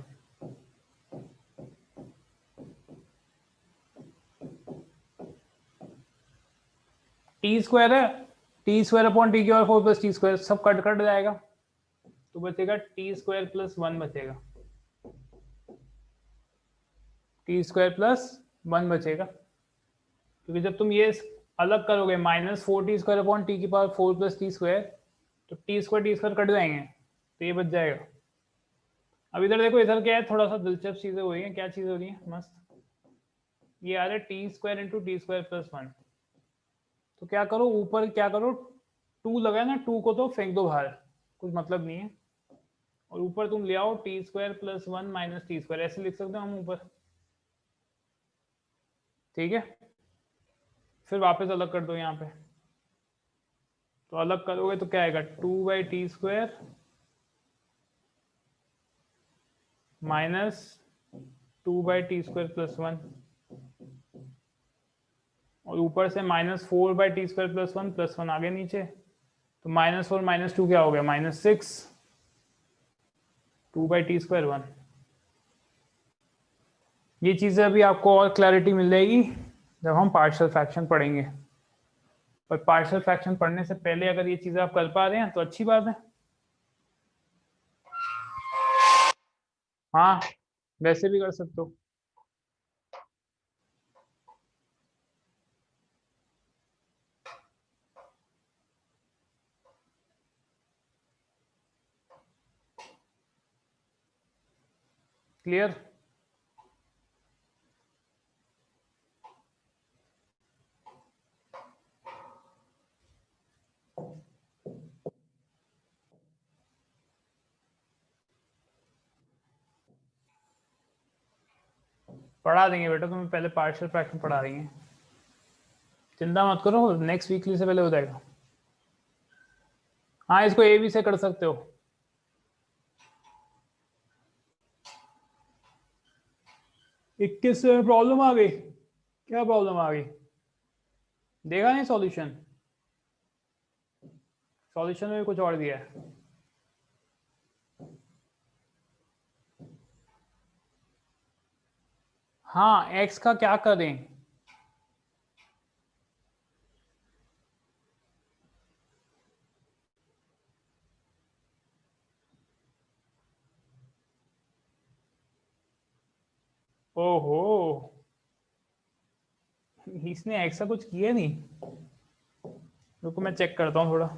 टी स्क्वायर है, टी स्क्वायर अपॉन टी की पावर 4 प्लस टी स्क्वायर, सब कट कट जाएगा, तो बचेगा टी स्क्वायर प्लस 1 बचेगा, टी स्क्वायर प्लस 1 बचेगा। क्योंकि जब तुम ये अलग करोगे minus 4 T square upon T की पावर 4 प्लस टी स्क्वायर, तो टी स्क्वायर कट जाएंगे, तो ये बच जाएगा। अब इधर देखो, इधर क्या है, थोड़ा सा दिलचस्प चीजें हो रही है। क्या चीज हो रही है मस्त, ये आ रहा है T square into T square plus 1। तो क्या करो, ऊपर क्या करो, 2 लगा है ना, 2 को तो फेंक दो बाहर, कुछ मतलब नहीं है, और ऊपर तुम ले आओ T square plus 1 minus T square, ऐसे लिख सकते हो हम ऊपर। ठीक है, फिर वापस अलग कर दो यहाँ पे, तो अलग करोगे तो क्या आएगा, 2/t² माइनस 2/t² प्लस 1, और ऊपर से माइनस 4/t² प्लस 1 आगे नीचे, तो -4 -2 क्या हो गया, -6, 2/t² 1। ये चीजें अभी आपको और क्लैरिटी मिल जाएगी जब हम पार्शियल फ्रैक्शन पढ़ेंगे, पर पार्शियल फ्रैक्शन पढ़ने से पहले अगर ये चीजें आप कर पा रहे हैं तो अच्छी बात है। हाँ, वैसे भी कर सकते हो। क्लियर? पढ़ा देंगे बेटा, तुम्हें पहले पार्शियल फ्रैक्शन पढ़ा देंगे, चिंता मत करो, नेक्स्ट वीकली से पहले हो जाएगा। हाँ, इसको ए बी से कर सकते हो। 21 में प्रॉब्लम आ गई, क्या प्रॉब्लम आ गई, देखा नहीं सॉल्यूशन, सॉल्यूशन में भी कुछ और दिया है। हाँ, एक्स का क्या करें, ओहो, इसने एक्स का कुछ किया नहीं, रुको मैं चेक करता हूँ थोड़ा।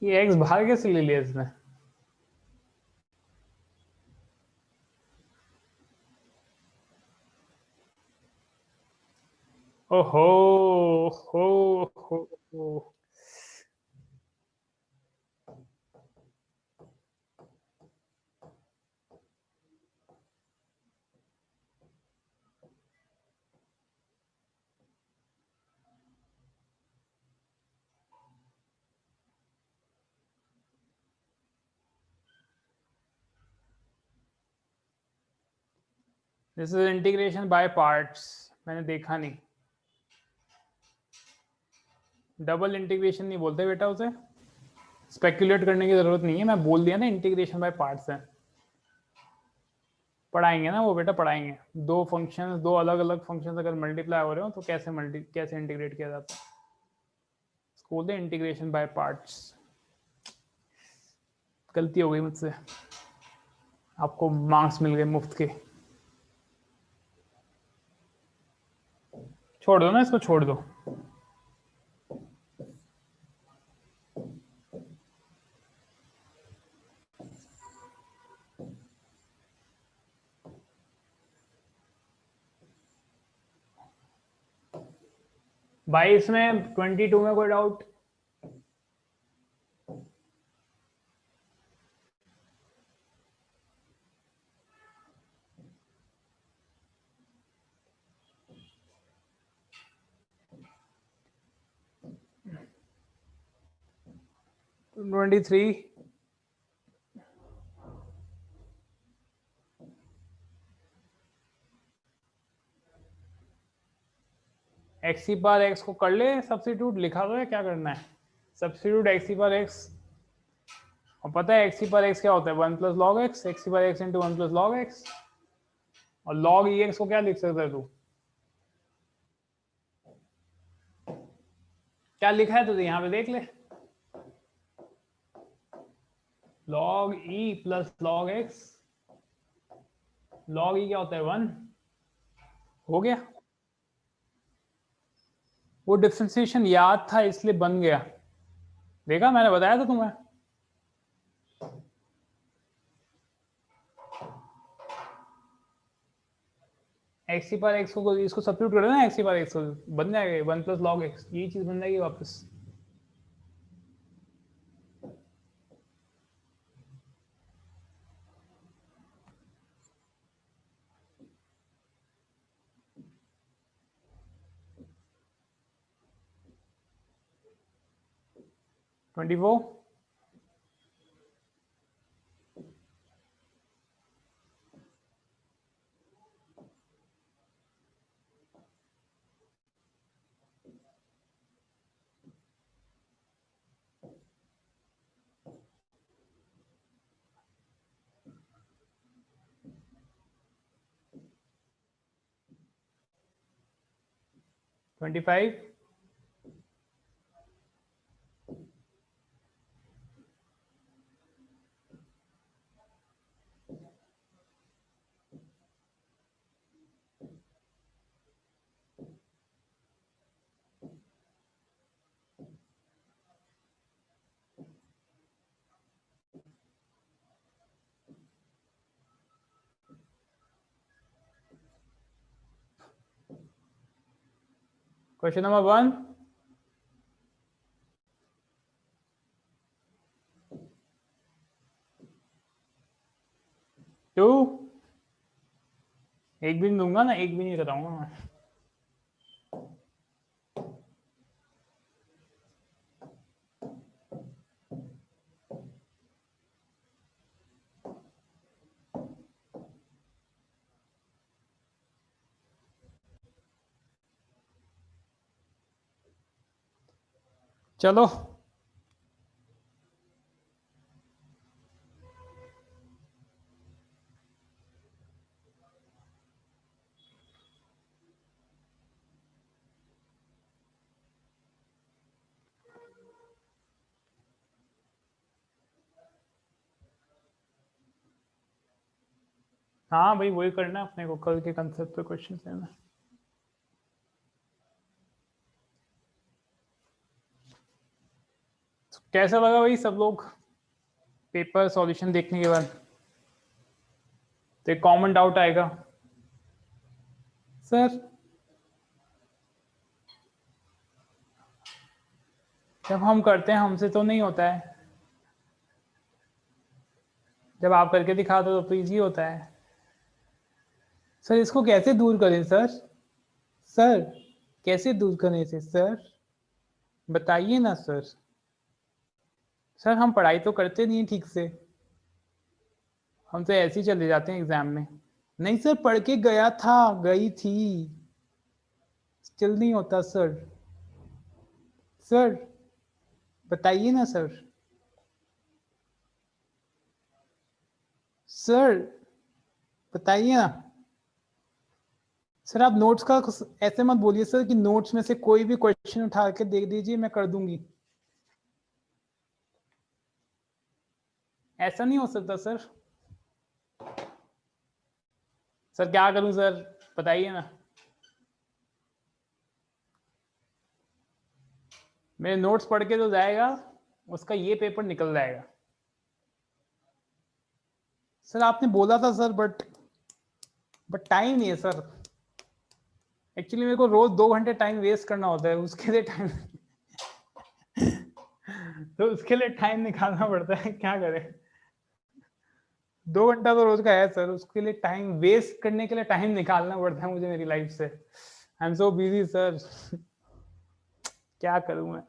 ये एक्स बाहर कैसे ले लिया इसने, ओहो हो हो। This is integration by parts, मैंने देखा नहीं। डबल इंटीग्रेशन नहीं बोलते बेटा उसे, स्पेक्यूलेट करने की जरूरत नहीं है, मैं बोल दिया ना इंटीग्रेशन बाय पार्ट्स है। पढ़ाएंगे ना वो बेटा, पढ़ाएंगे। दो फंक्शंस, दो अलग अलग फंक्शंस अगर मल्टीप्लाई हो रहे हो तो कैसे इंटीग्रेट किया जाता है, इसको बोलते हैं इंटीग्रेशन बाय पार्ट्स। गलती हो गई मुझसे, आपको मार्क्स मिल गए मुफ्त के। छोड़ दो ना इसको, छोड़ दो। भाई इसमें 22 में कोई डाउट? Twenty three. एक्स की पावर एक्स को कर ले सब्स्टिट्यूट, लिखा तो है क्या करना है, सब्स्टिट्यूट एक्स की पावर एक्स। और पता है एक्स की पावर एक्स क्या होता है, 1 प्लस लॉग एक्स, एक्स की power x into 1 plus log x. और लॉग ई एक्स को क्या लिख सकता है तू, क्या लिखा है तुझे यहाँ पे देख ले, log e plus log x. Log e क्या होता है, 1। हो गया, वो डिफ्रेंसिएशन याद था इसलिए बन गया, देखा मैंने बताया था तुम्हें। एक्स की पावर एक्स को इसको सब्स्टिट्यूट कर देना, एक्स की पावर एक्स को बन जाएगा 1 प्लस लॉग एक्स, यही चीज बन जाएगी वापस। Twenty four. 25। Question number 1। Two. एक भी नहीं दूंगा ना, एक भी नहीं बताऊंगा मैं। चलो हाँ भाई वही करना है अपने को, कल के कंसेप्ट पे क्वेश्चन है ना। तो कैसा लगा भाई सब लोग पेपर सॉल्यूशन देखने के बाद? तो एक कॉमन डाउट आएगा, सर जब हम करते हैं हमसे तो नहीं होता है, जब आप करके दिखाते हो तो इजी होता है। सर इसको कैसे दूर करें सर? सर कैसे दूर करें इसे सर? बताइए ना सर। सर हम पढ़ाई तो करते नहीं ठीक से, हम तो ऐसे ही चले जाते हैं एग्जाम में। नहीं सर पढ़ के गया था, गई थी, स्टिल नहीं होता सर। सर बताइए ना सर। सर बताइए ना। सर आप नोट्स का ऐसे मत बोलिए सर कि नोट्स में से कोई भी क्वेश्चन उठा के दे दीजिए मैं कर दूंगी, ऐसा नहीं हो सकता सर। सर क्या करूं सर, बताइए ना। मेरे नोट्स पढ़ के तो जाएगा, उसका ये पेपर निकल जाएगा। सर आपने बोला था सर, बट टाइम नहीं है सर। एक्चुअली मेरे को रोज 2 घंटे टाइम वेस्ट करना होता है, उसके लिए टाइम तो उसके लिए टाइम निकालना पड़ता है, क्या करें। 2 घंटा तो रोज का है सर, उसके लिए टाइम वेस्ट करने के लिए टाइम निकालना पड़ता है मुझे मेरी लाइफ से। I am so busy sir, क्या करूं मैं।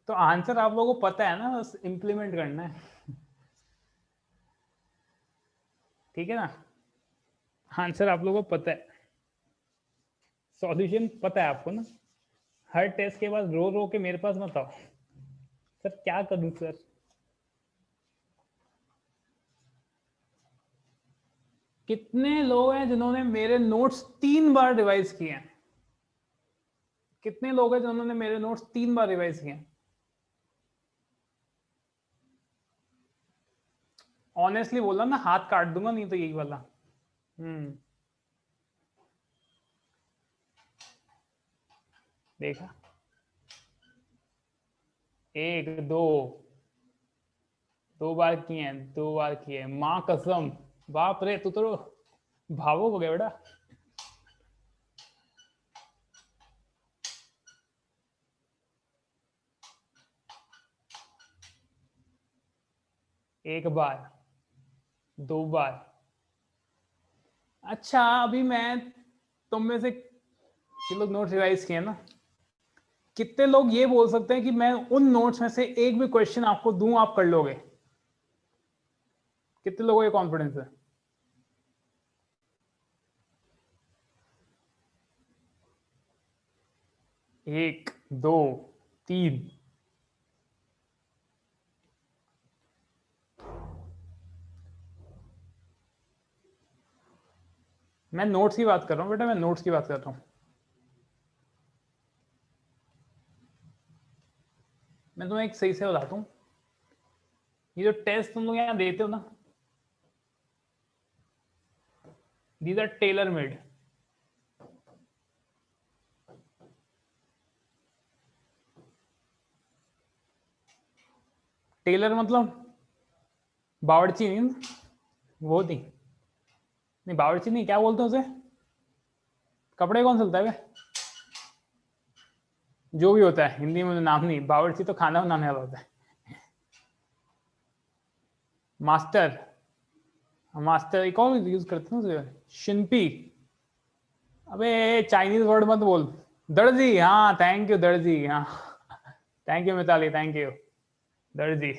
तो आंसर आप लोगों को पता है ना, बस इम्प्लीमेंट करना है, ठीक है ना। आंसर आप लोगों को पता है, सॉल्यूशन पता है आपको ना। हर टेस्ट के बाद रो रो के मेरे पास मत आओ। सर क्या करूं सर। कितने लोग हैं जिन्होंने मेरे नोट्स 3 बार रिवाइज किए हैं? कितने लोग हैं जिन्होंने मेरे नोट्स 3 बार रिवाइज किए हैं? ऑनेस्टली बोला ना, हाथ काट दूंगा नहीं तो यही वाला। देखा, एक दो, 2 बार किए हैं, 2 बार किए हैं, माँ कसम। बाप रे तू तो भावुक हो गया बेटा। एक बार, 2 बार। अच्छा अभी मैं तुम में से जो लोग नोट रिवाइज किए ना, कितने लोग ये बोल सकते हैं कि मैं उन नोट्स में से एक भी क्वेश्चन आपको दूं आप कर लोगे? कितने लोगों को ये कॉन्फिडेंस है? एक, दो, तीन। मैं नोट्स की बात कर रहा हूँ बेटा, मैं नोट्स की बात कर रहा हूँ। मैं तुम्हें एक सही से बताता हूँ, ये जो टेस्ट तुम लोग यहाँ देते हो ना, these are tailor made. Tailor मतलब बावर्ची नहीं, वो थी नहीं, बावर्ची नहीं, क्या बोलते हैं उसे, कपड़े कौन सिलता है बे? जो भी होता है हिंदी में मुझे नाम नहीं, बावर्ची तो खाना बनाने वाला होता है। मास्टर, मास्टर एक और यूज करते हैं उसे, शिल्पी। अबे चाइनीज वर्ड मत बोल। दर्जी, हाँ थैंक यू दर्जी, हाँ thank you Mitali, thank you दर्जी।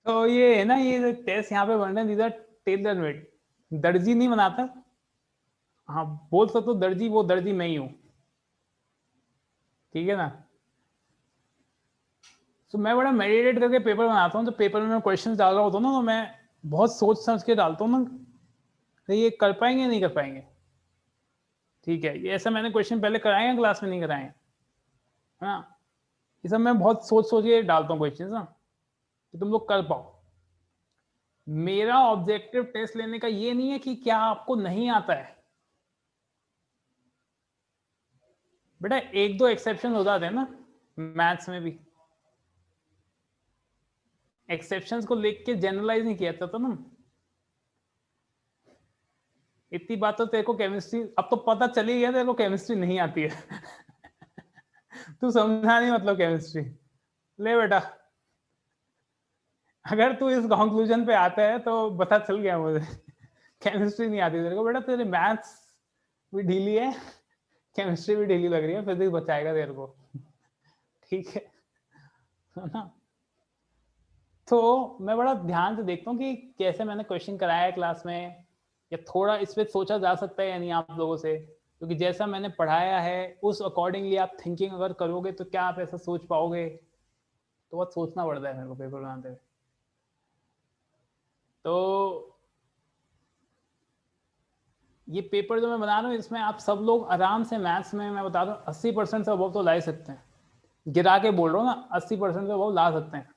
तो ये है ना, ये टेस्ट यहाँ पे बन रहे हैं, दीज आर टेलर मेड। दर्जी नहीं बनाता, हाँ बोल सकते हो दर्जी, वो दर्जी मैं ही हूँ, ठीक है ना। तो मैं बड़ा मेडिटेट करके पेपर बनाता हूँ, तो पेपर में मैं क्वेश्चन डाल रहा होता हूँ ना, तो मैं बहुत सोच समझ के डालता हूँ ना, तो ये कर पाएंगे नहीं कर पाएंगे, ठीक है। ये ऐसा मैंने क्वेश्चन पहले कराए हैं क्लास में, नहीं कराए हैं, है ना। ये सब मैं बहुत सोच सोच के डालता हूँ क्वेश्चन ना, कि तुम लोग कर पाओ। मेरा ऑब्जेक्टिव टेस्ट लेने का ये नहीं है कि क्या आपको नहीं आता है बेटा, एक दो एक्सेप्शन हो जाते हैं ना मैथ्स में भी, एक्सेप्शंस को लेके जनरलाइज नहीं किया जाता ना। इतनी बात तो तेरे को केमिस्ट्री, अब तो पता चली गया तेरे को केमिस्ट्री नहीं आती है। तू समझा नहीं मतलब केमिस्ट्री। ले बेटा, अगर तू इस कंक्लूजन पे आता है तो पता चल गया मुझे। केमिस्ट्री नहीं आती तेरे को बेटा, तेरे मैथ्स भी ढीली है, केमिस्ट्री भी ढीली लग रही है, फिजिक्स बचाएगा तेरे को। ठीक है ना? तो मैं बड़ा ध्यान से देखता हूँ कि कैसे मैंने क्वेश्चन कराया है क्लास में, या थोड़ा इस पे सोचा जा सकता है या नहीं आप लोगों से, क्योंकि जैसा मैंने पढ़ाया है उस अकॉर्डिंगली आप थिंकिंग अगर करोगे तो क्या आप ऐसा सोच पाओगे? तो बहुत सोचना पड़ता है मेरे को पेपर बनाते हुए। तो ये पेपर जो मैं बना रहा हूँ इसमें आप सब लोग आराम से मैथ्स में, मैं बता रहा हूँ 80% से अबव तो ला ही सकते हैं, गिरा के बोल रहा हूँ ना, 80% से अबव ला सकते हैं।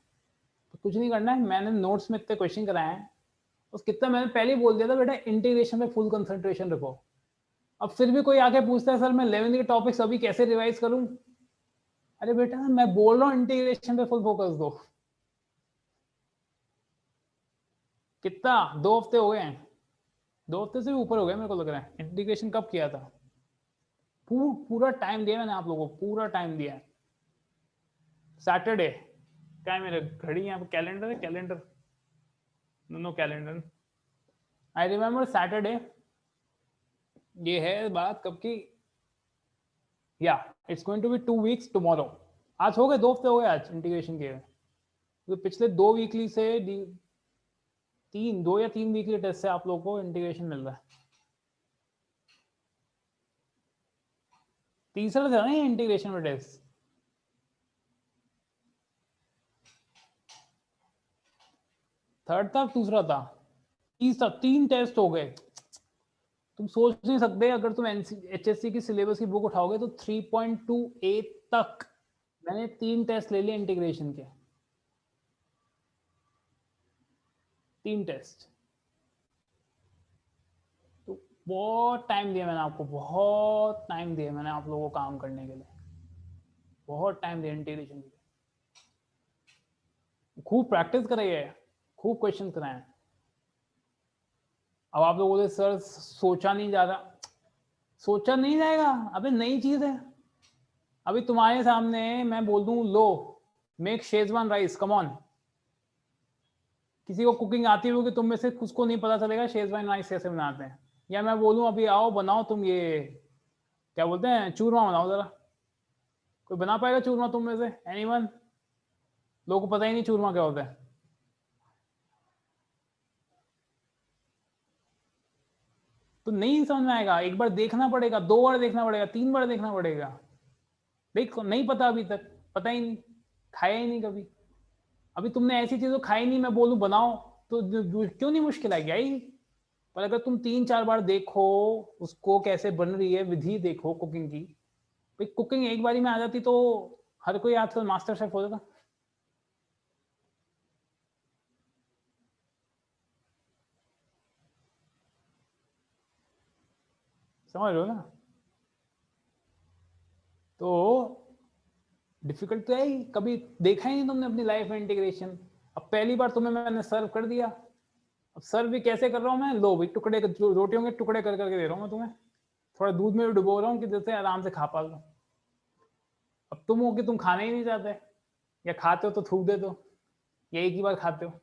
तो कुछ नहीं करना है, मैंने नोट्स में इतने क्वेश्चन कराए हैं, उस कितना मैंने पहले ही बोल दिया था बेटा इंटीग्रेशन पे फुल कंसंट्रेशन रखो। अब फिर भी कोई आके पूछता है सर मैं 11th के टॉपिक्स अभी कैसे रिवाइज करूं? अरे बेटा मैं बोल रहा हूँ इंटीग्रेशन पे फुल फोकस दो। कितना 2 हफ्ते हो गए हैं, 2 हफ्ते से भी ऊपर हो गए मेरे को लग रहा है। इंटीग्रेशन कब किया था? पूरा टाइम दिया मैंने आप लोगों को, पूरा टाइम दिया है। सैटरडे, क्या है मेरे घड़ी यहाँ पे, कैलेंडर है, calendar, no calendar, I remember Saturday. ये है बात कब की, या it's going to be 2 weeks tomorrow. आज हो गए 2 हफ्ते हो गए आज इंटीग्रेशन के, तो पिछले 2 वीकली से 2 या 3 वीकली टेस्ट से आप लोगों को इंटीग्रेशन मिल रहा है। तीसरा था ना ये इंटीग्रेशन में टेस्ट, थर्ड था दूसरा था, तीसरा, 3 टेस्ट हो गए। तुम सोच नहीं सकते, अगर तुम HSC की सिलेबस की बुक उठाओगे तो 3.28 तक मैंने 3 टेस्ट ले लिए इंटीग्रेशन के, 3 टेस्ट। तो बहुत टाइम दिया मैंने आपको, बहुत टाइम दिया मैंने आप लोगों को काम करने के लिए, बहुत टाइम दिया इंटीग्रेशन के लिए। खूब प्रैक्टिस कराइए, खूब क्वेश्चन कराए। अब आप लोगों से सर सोचा नहीं जा रहा, सोचा नहीं जाएगा, अबे नई चीज है। अभी तुम्हारे सामने मैं बोल दूं लो make schezwan rice, come on, किसी को कुकिंग आती होगी तुम में से, उसको नहीं पता चलेगा शेजवान राइस कैसे बनाते हैं। या मैं बोलूं अभी आओ बनाओ तुम ये क्या बोलते हैं चूरमा बनाओ जरा, कोई बना पाएगा चूरमा तुम में से? एनीवन? लोगों को पता ही नहीं चूरमा क्या होता है। तो नहीं समझ में आएगा, एक बार देखना पड़ेगा, 2 बार देखना पड़ेगा, 3 बार देखना पड़ेगा। देखो नहीं पता, अभी तक पता ही नहीं, खाया ही नहीं कभी। अभी तुमने ऐसी चीज खाई नहीं, मैं बोलूं बनाओ तो क्यों नहीं मुश्किल आएगी, आएगी। पर अगर तुम 3-4 बार देखो उसको कैसे बन रही है, विधि देखो कुकिंग की, भाई कुकिंग एक बारी में आ जाती तो हर कोई आजकल मास्टर शेफ हो जाता। समझ रहे हो ना? तो डिफिकल्ट तो है ही, कभी देखा ही नहीं तुमने अपनी लाइफ में इंटीग्रेशन। अब पहली बार तुम्हें मैंने सर्व कर दिया, अब सर्व भी कैसे कर रहा हूँ मैं, लो भाई टुकड़े, रोटियों के टुकड़े कर करके दे रहा हूँ मैं तुम्हें, थोड़ा दूध में भी डुबो रहा हूँ कि जैसे आराम से खा पा लो। अब तुम हो कि तुम खाना ही नहीं चाहते, या खाते हो तो थूक दे दो, या एक ही बार खाते हो।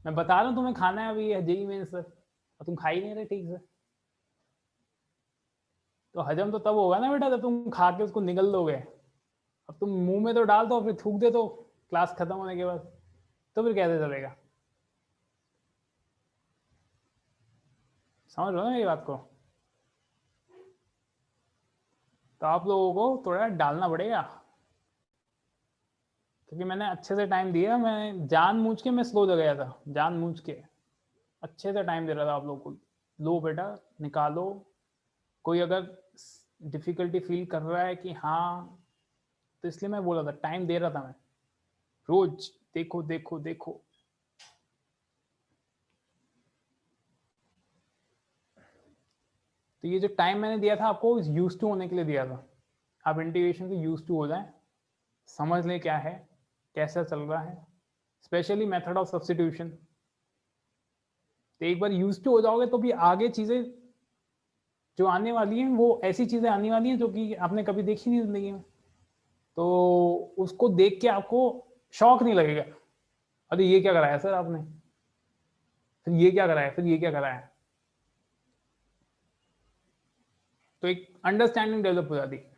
मैं बता रहा हूँ तुम्हें खाना है अभी जेई मेन सर, और तुम खा ही नहीं रहे ठीक से। तो हजम तो तब होगा ना बेटा जब तुम खा के उसको निगल दोगे। अब तुम मुंह में तो डाल दो फिर थूक दे दो क्लास खत्म होने के बाद, तो फिर कैसे चलेगा? समझ रहे हो ना ये बात को? तो आप लोगों को थोड़ा डालना पड़ेगा, क्योंकि मैंने अच्छे से टाइम दिया, मैं जानबूझ के मैं स्लो हो गया था, जानबूझ के अच्छे से टाइम दे रहा था आप लोगों को। लो बेटा निकालो, कोई अगर डिफिकल्टी फील कर रहा है कि हाँ, तो इसलिए मैं बोला था टाइम दे रहा था मैं, रोज देखो देखो देखो। तो ये जो टाइम मैंने दिया था आपको यूज टू होने के लिए दिया था, आप इंटीग्रेशन के यूज टू हो जाए, समझ लें क्या है, कैसा चल रहा है, स्पेशली मेथड ऑफ सब्सटीट्यूशन। तो एक बार यूज टू हो जाओगे तो भी आगे चीजें जो आने वाली हैं वो ऐसी चीजें आने वाली हैं जो कि आपने कभी देखी नहीं जिंदगी में, तो उसको देख के आपको शॉक नहीं लगेगा, अरे ये क्या कराया सर आपने, फिर ये क्या कराया, फिर ये क्या कराया। तो एक अंडरस्टैंडिंग डेवलप हो जाती है।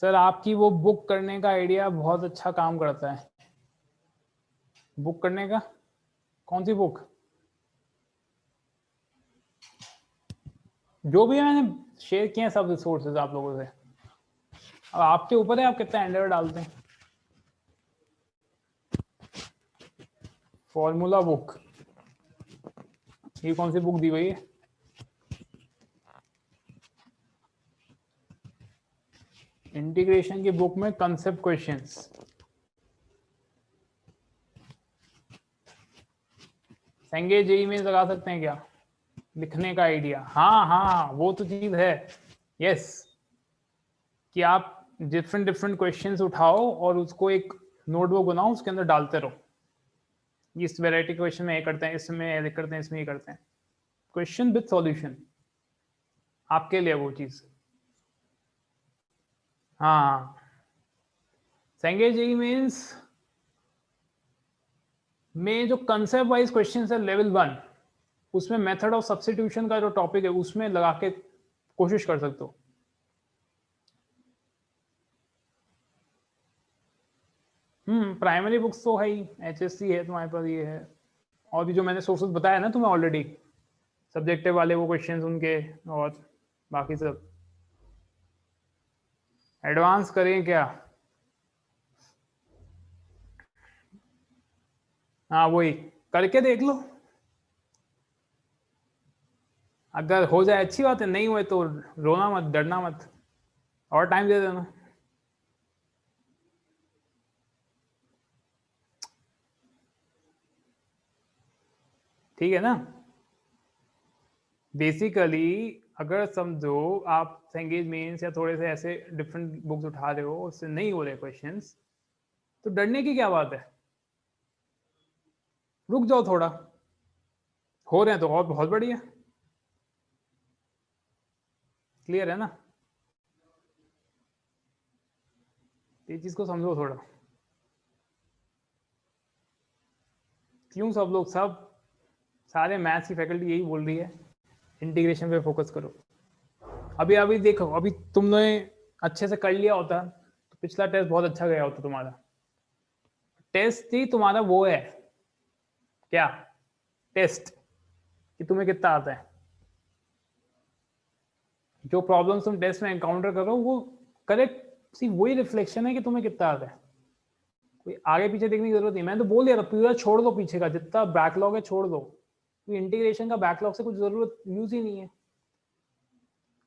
सर आपकी वो बुक करने का आइडिया बहुत अच्छा काम करता है। बुक करने का? कौन सी बुक? जो भी मैंने शेयर किए हैं सब रिसोर्सेज आप लोगों से, अब आपके ऊपर है आप कितना एंडर डालते हैं। फॉर्मूला बुक, ये कौन सी बुक दी हुई है? इंटीग्रेशन की बुक में कंसेप्ट क्वेश्चंस, संगे जेई में लगा सकते हैं क्या? लिखने का आइडिया, हाँ हाँ वो तो चीज है, यस, कि आप डिफरेंट डिफरेंट क्वेश्चंस उठाओ और उसको एक नोटबुक बनाओ, उसके अंदर डालते रहो, इस वैरायटी क्वेश्चन में ये करते हैं, इसमें ये करते हैं, इसमें ये करते हैं, क्वेश्चन विद सॉल्यूशन, आपके लिए वो चीज। हाँ, संगे जेई मीन्स में जो कंसेप्ट वाइज क्वेश्चन है लेवल 1, उसमें मेथड ऑफ सब्स्टिट्यूशन का जो टॉपिक है उसमें लगा के कोशिश कर सकते हो। प्राइमरी बुक्स तो है ही, एचएससी है तुम्हारे पास, ये है, और भी जो मैंने सोर्सेज बताया ना तुम्हें ऑलरेडी, सब्जेक्टिव वाले वो क्वेश्चंस उनके, और बाकी सब। एडवांस करें क्या? हाँ वही करके देख लो, अगर हो जाए अच्छी बात है, नहीं हुए तो रोना मत, डरना मत, और टाइम दे देना। ठीक है ना? बेसिकली अगर समझो आप संगीत मेंस या थोड़े से ऐसे डिफरेंट बुक्स उठा रहे हो, उससे नहीं हो रहे क्वेश्चंस, तो डरने की क्या बात है, रुक जाओ थोड़ा, हो रहे हैं तो और बहुत बढ़िया। क्लियर है ना? ये चीज को समझो थोड़ा। क्यों सब लोग, सब सारे मैथ्स की फैकल्टी यही बोल रही है, इंटीग्रेशन पे फोकस करो। अभी अभी देखो, अभी तुमने अच्छे से कर लिया होता तो पिछला टेस्ट बहुत अच्छा गया होता तुम्हारा। टेस्ट ही तुम्हारा वो है क्या, टेस्ट, कि तुम्हें कितना आता है। जो प्रॉब्लम्स तुम टेस्ट में एनकाउंटर करो वो करेक्ट सी वही रिफ्लेक्शन है कि तुम्हें कितना आता है। कोई आगे पीछे देखने की जरूरत नहीं, मैं तो बोल दिया था पूरा छोड़ दो, पीछे का जितना बैकलॉग है छोड़ दो, इंटीग्रेशन का बैकलॉग से कुछ जरूरत यूज ही नहीं है।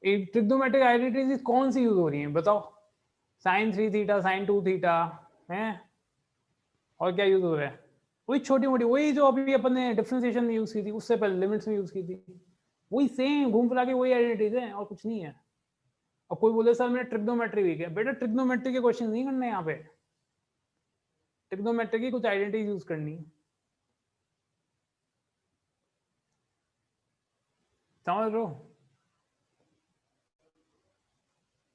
ट्रिग्नोमेट्रिक आइडेंटिटीज कौन सी यूज हो रही है बताओ? साइन 3 थीटा, साइन 2 थीटा है, और क्या यूज हो रहा है? वही छोटी मोटी, वही जो अभी अपन ने डिफरेंशिएशन में यूज की थी, उससे पहले लिमिट्स में यूज की थी, वही सेम घूम फिरा के वही आइडेंटिटीज है और कुछ नहीं है। और कोई बोले सर मैंने ट्रिग्नोमेट्री वीक है, बेटा ट्रिग्नोमेट्री के क्वेश्चन नहीं करने यहाँ पे, ट्रिग्नोमेट्री की कुछ आइडेंटिटीज यूज करनी, समझ लो।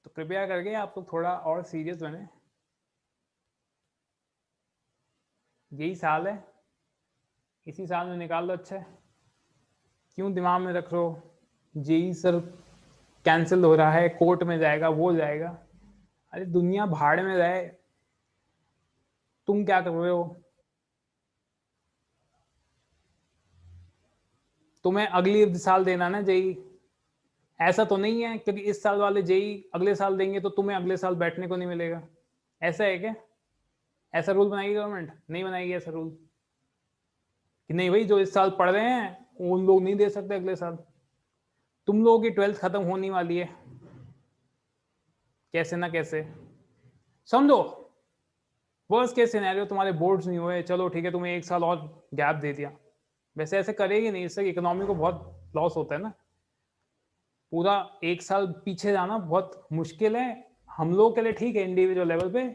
तो कृपया करके आप लोग थोड़ा और सीरियस बने, यही साल है, इसी साल में निकाल लो अच्छा है। क्यों दिमाग में रख रहे हो जेई सर कैंसिल हो रहा है, कोर्ट में जाएगा, वो जाएगा, अरे दुनिया भाड़ में जाए, तुम क्या कर रहे हो? तुम्हें अगली साल देना ना जेई, ऐसा तो नहीं है क्योंकि इस साल वाले जेई अगले साल देंगे तो तुम्हें अगले साल बैठने को नहीं मिलेगा, ऐसा है क्या? ऐसा रूल बनाएगी गवर्नमेंट? नहीं बनाएगी ऐसा रूल कि नहीं भाई जो इस साल पढ़ रहे हैं उन लोग नहीं दे सकते अगले साल। तुम लोगों की 12th खत्म होने वाली है, कैसे ना कैसे समझो, वर्स्ट केस सिनेरियो तुम्हारे बोर्ड्स नहीं हुए, चलो ठीक है तुम्हें एक साल और गैप दे दिया, वैसे ऐसे करेगी नहीं, इससे इकोनॉमी को बहुत लॉस होता है ना, पूरा एक साल पीछे जाना बहुत मुश्किल है। हम लोग के लिए ठीक है इंडिविजुअल लेवल पे,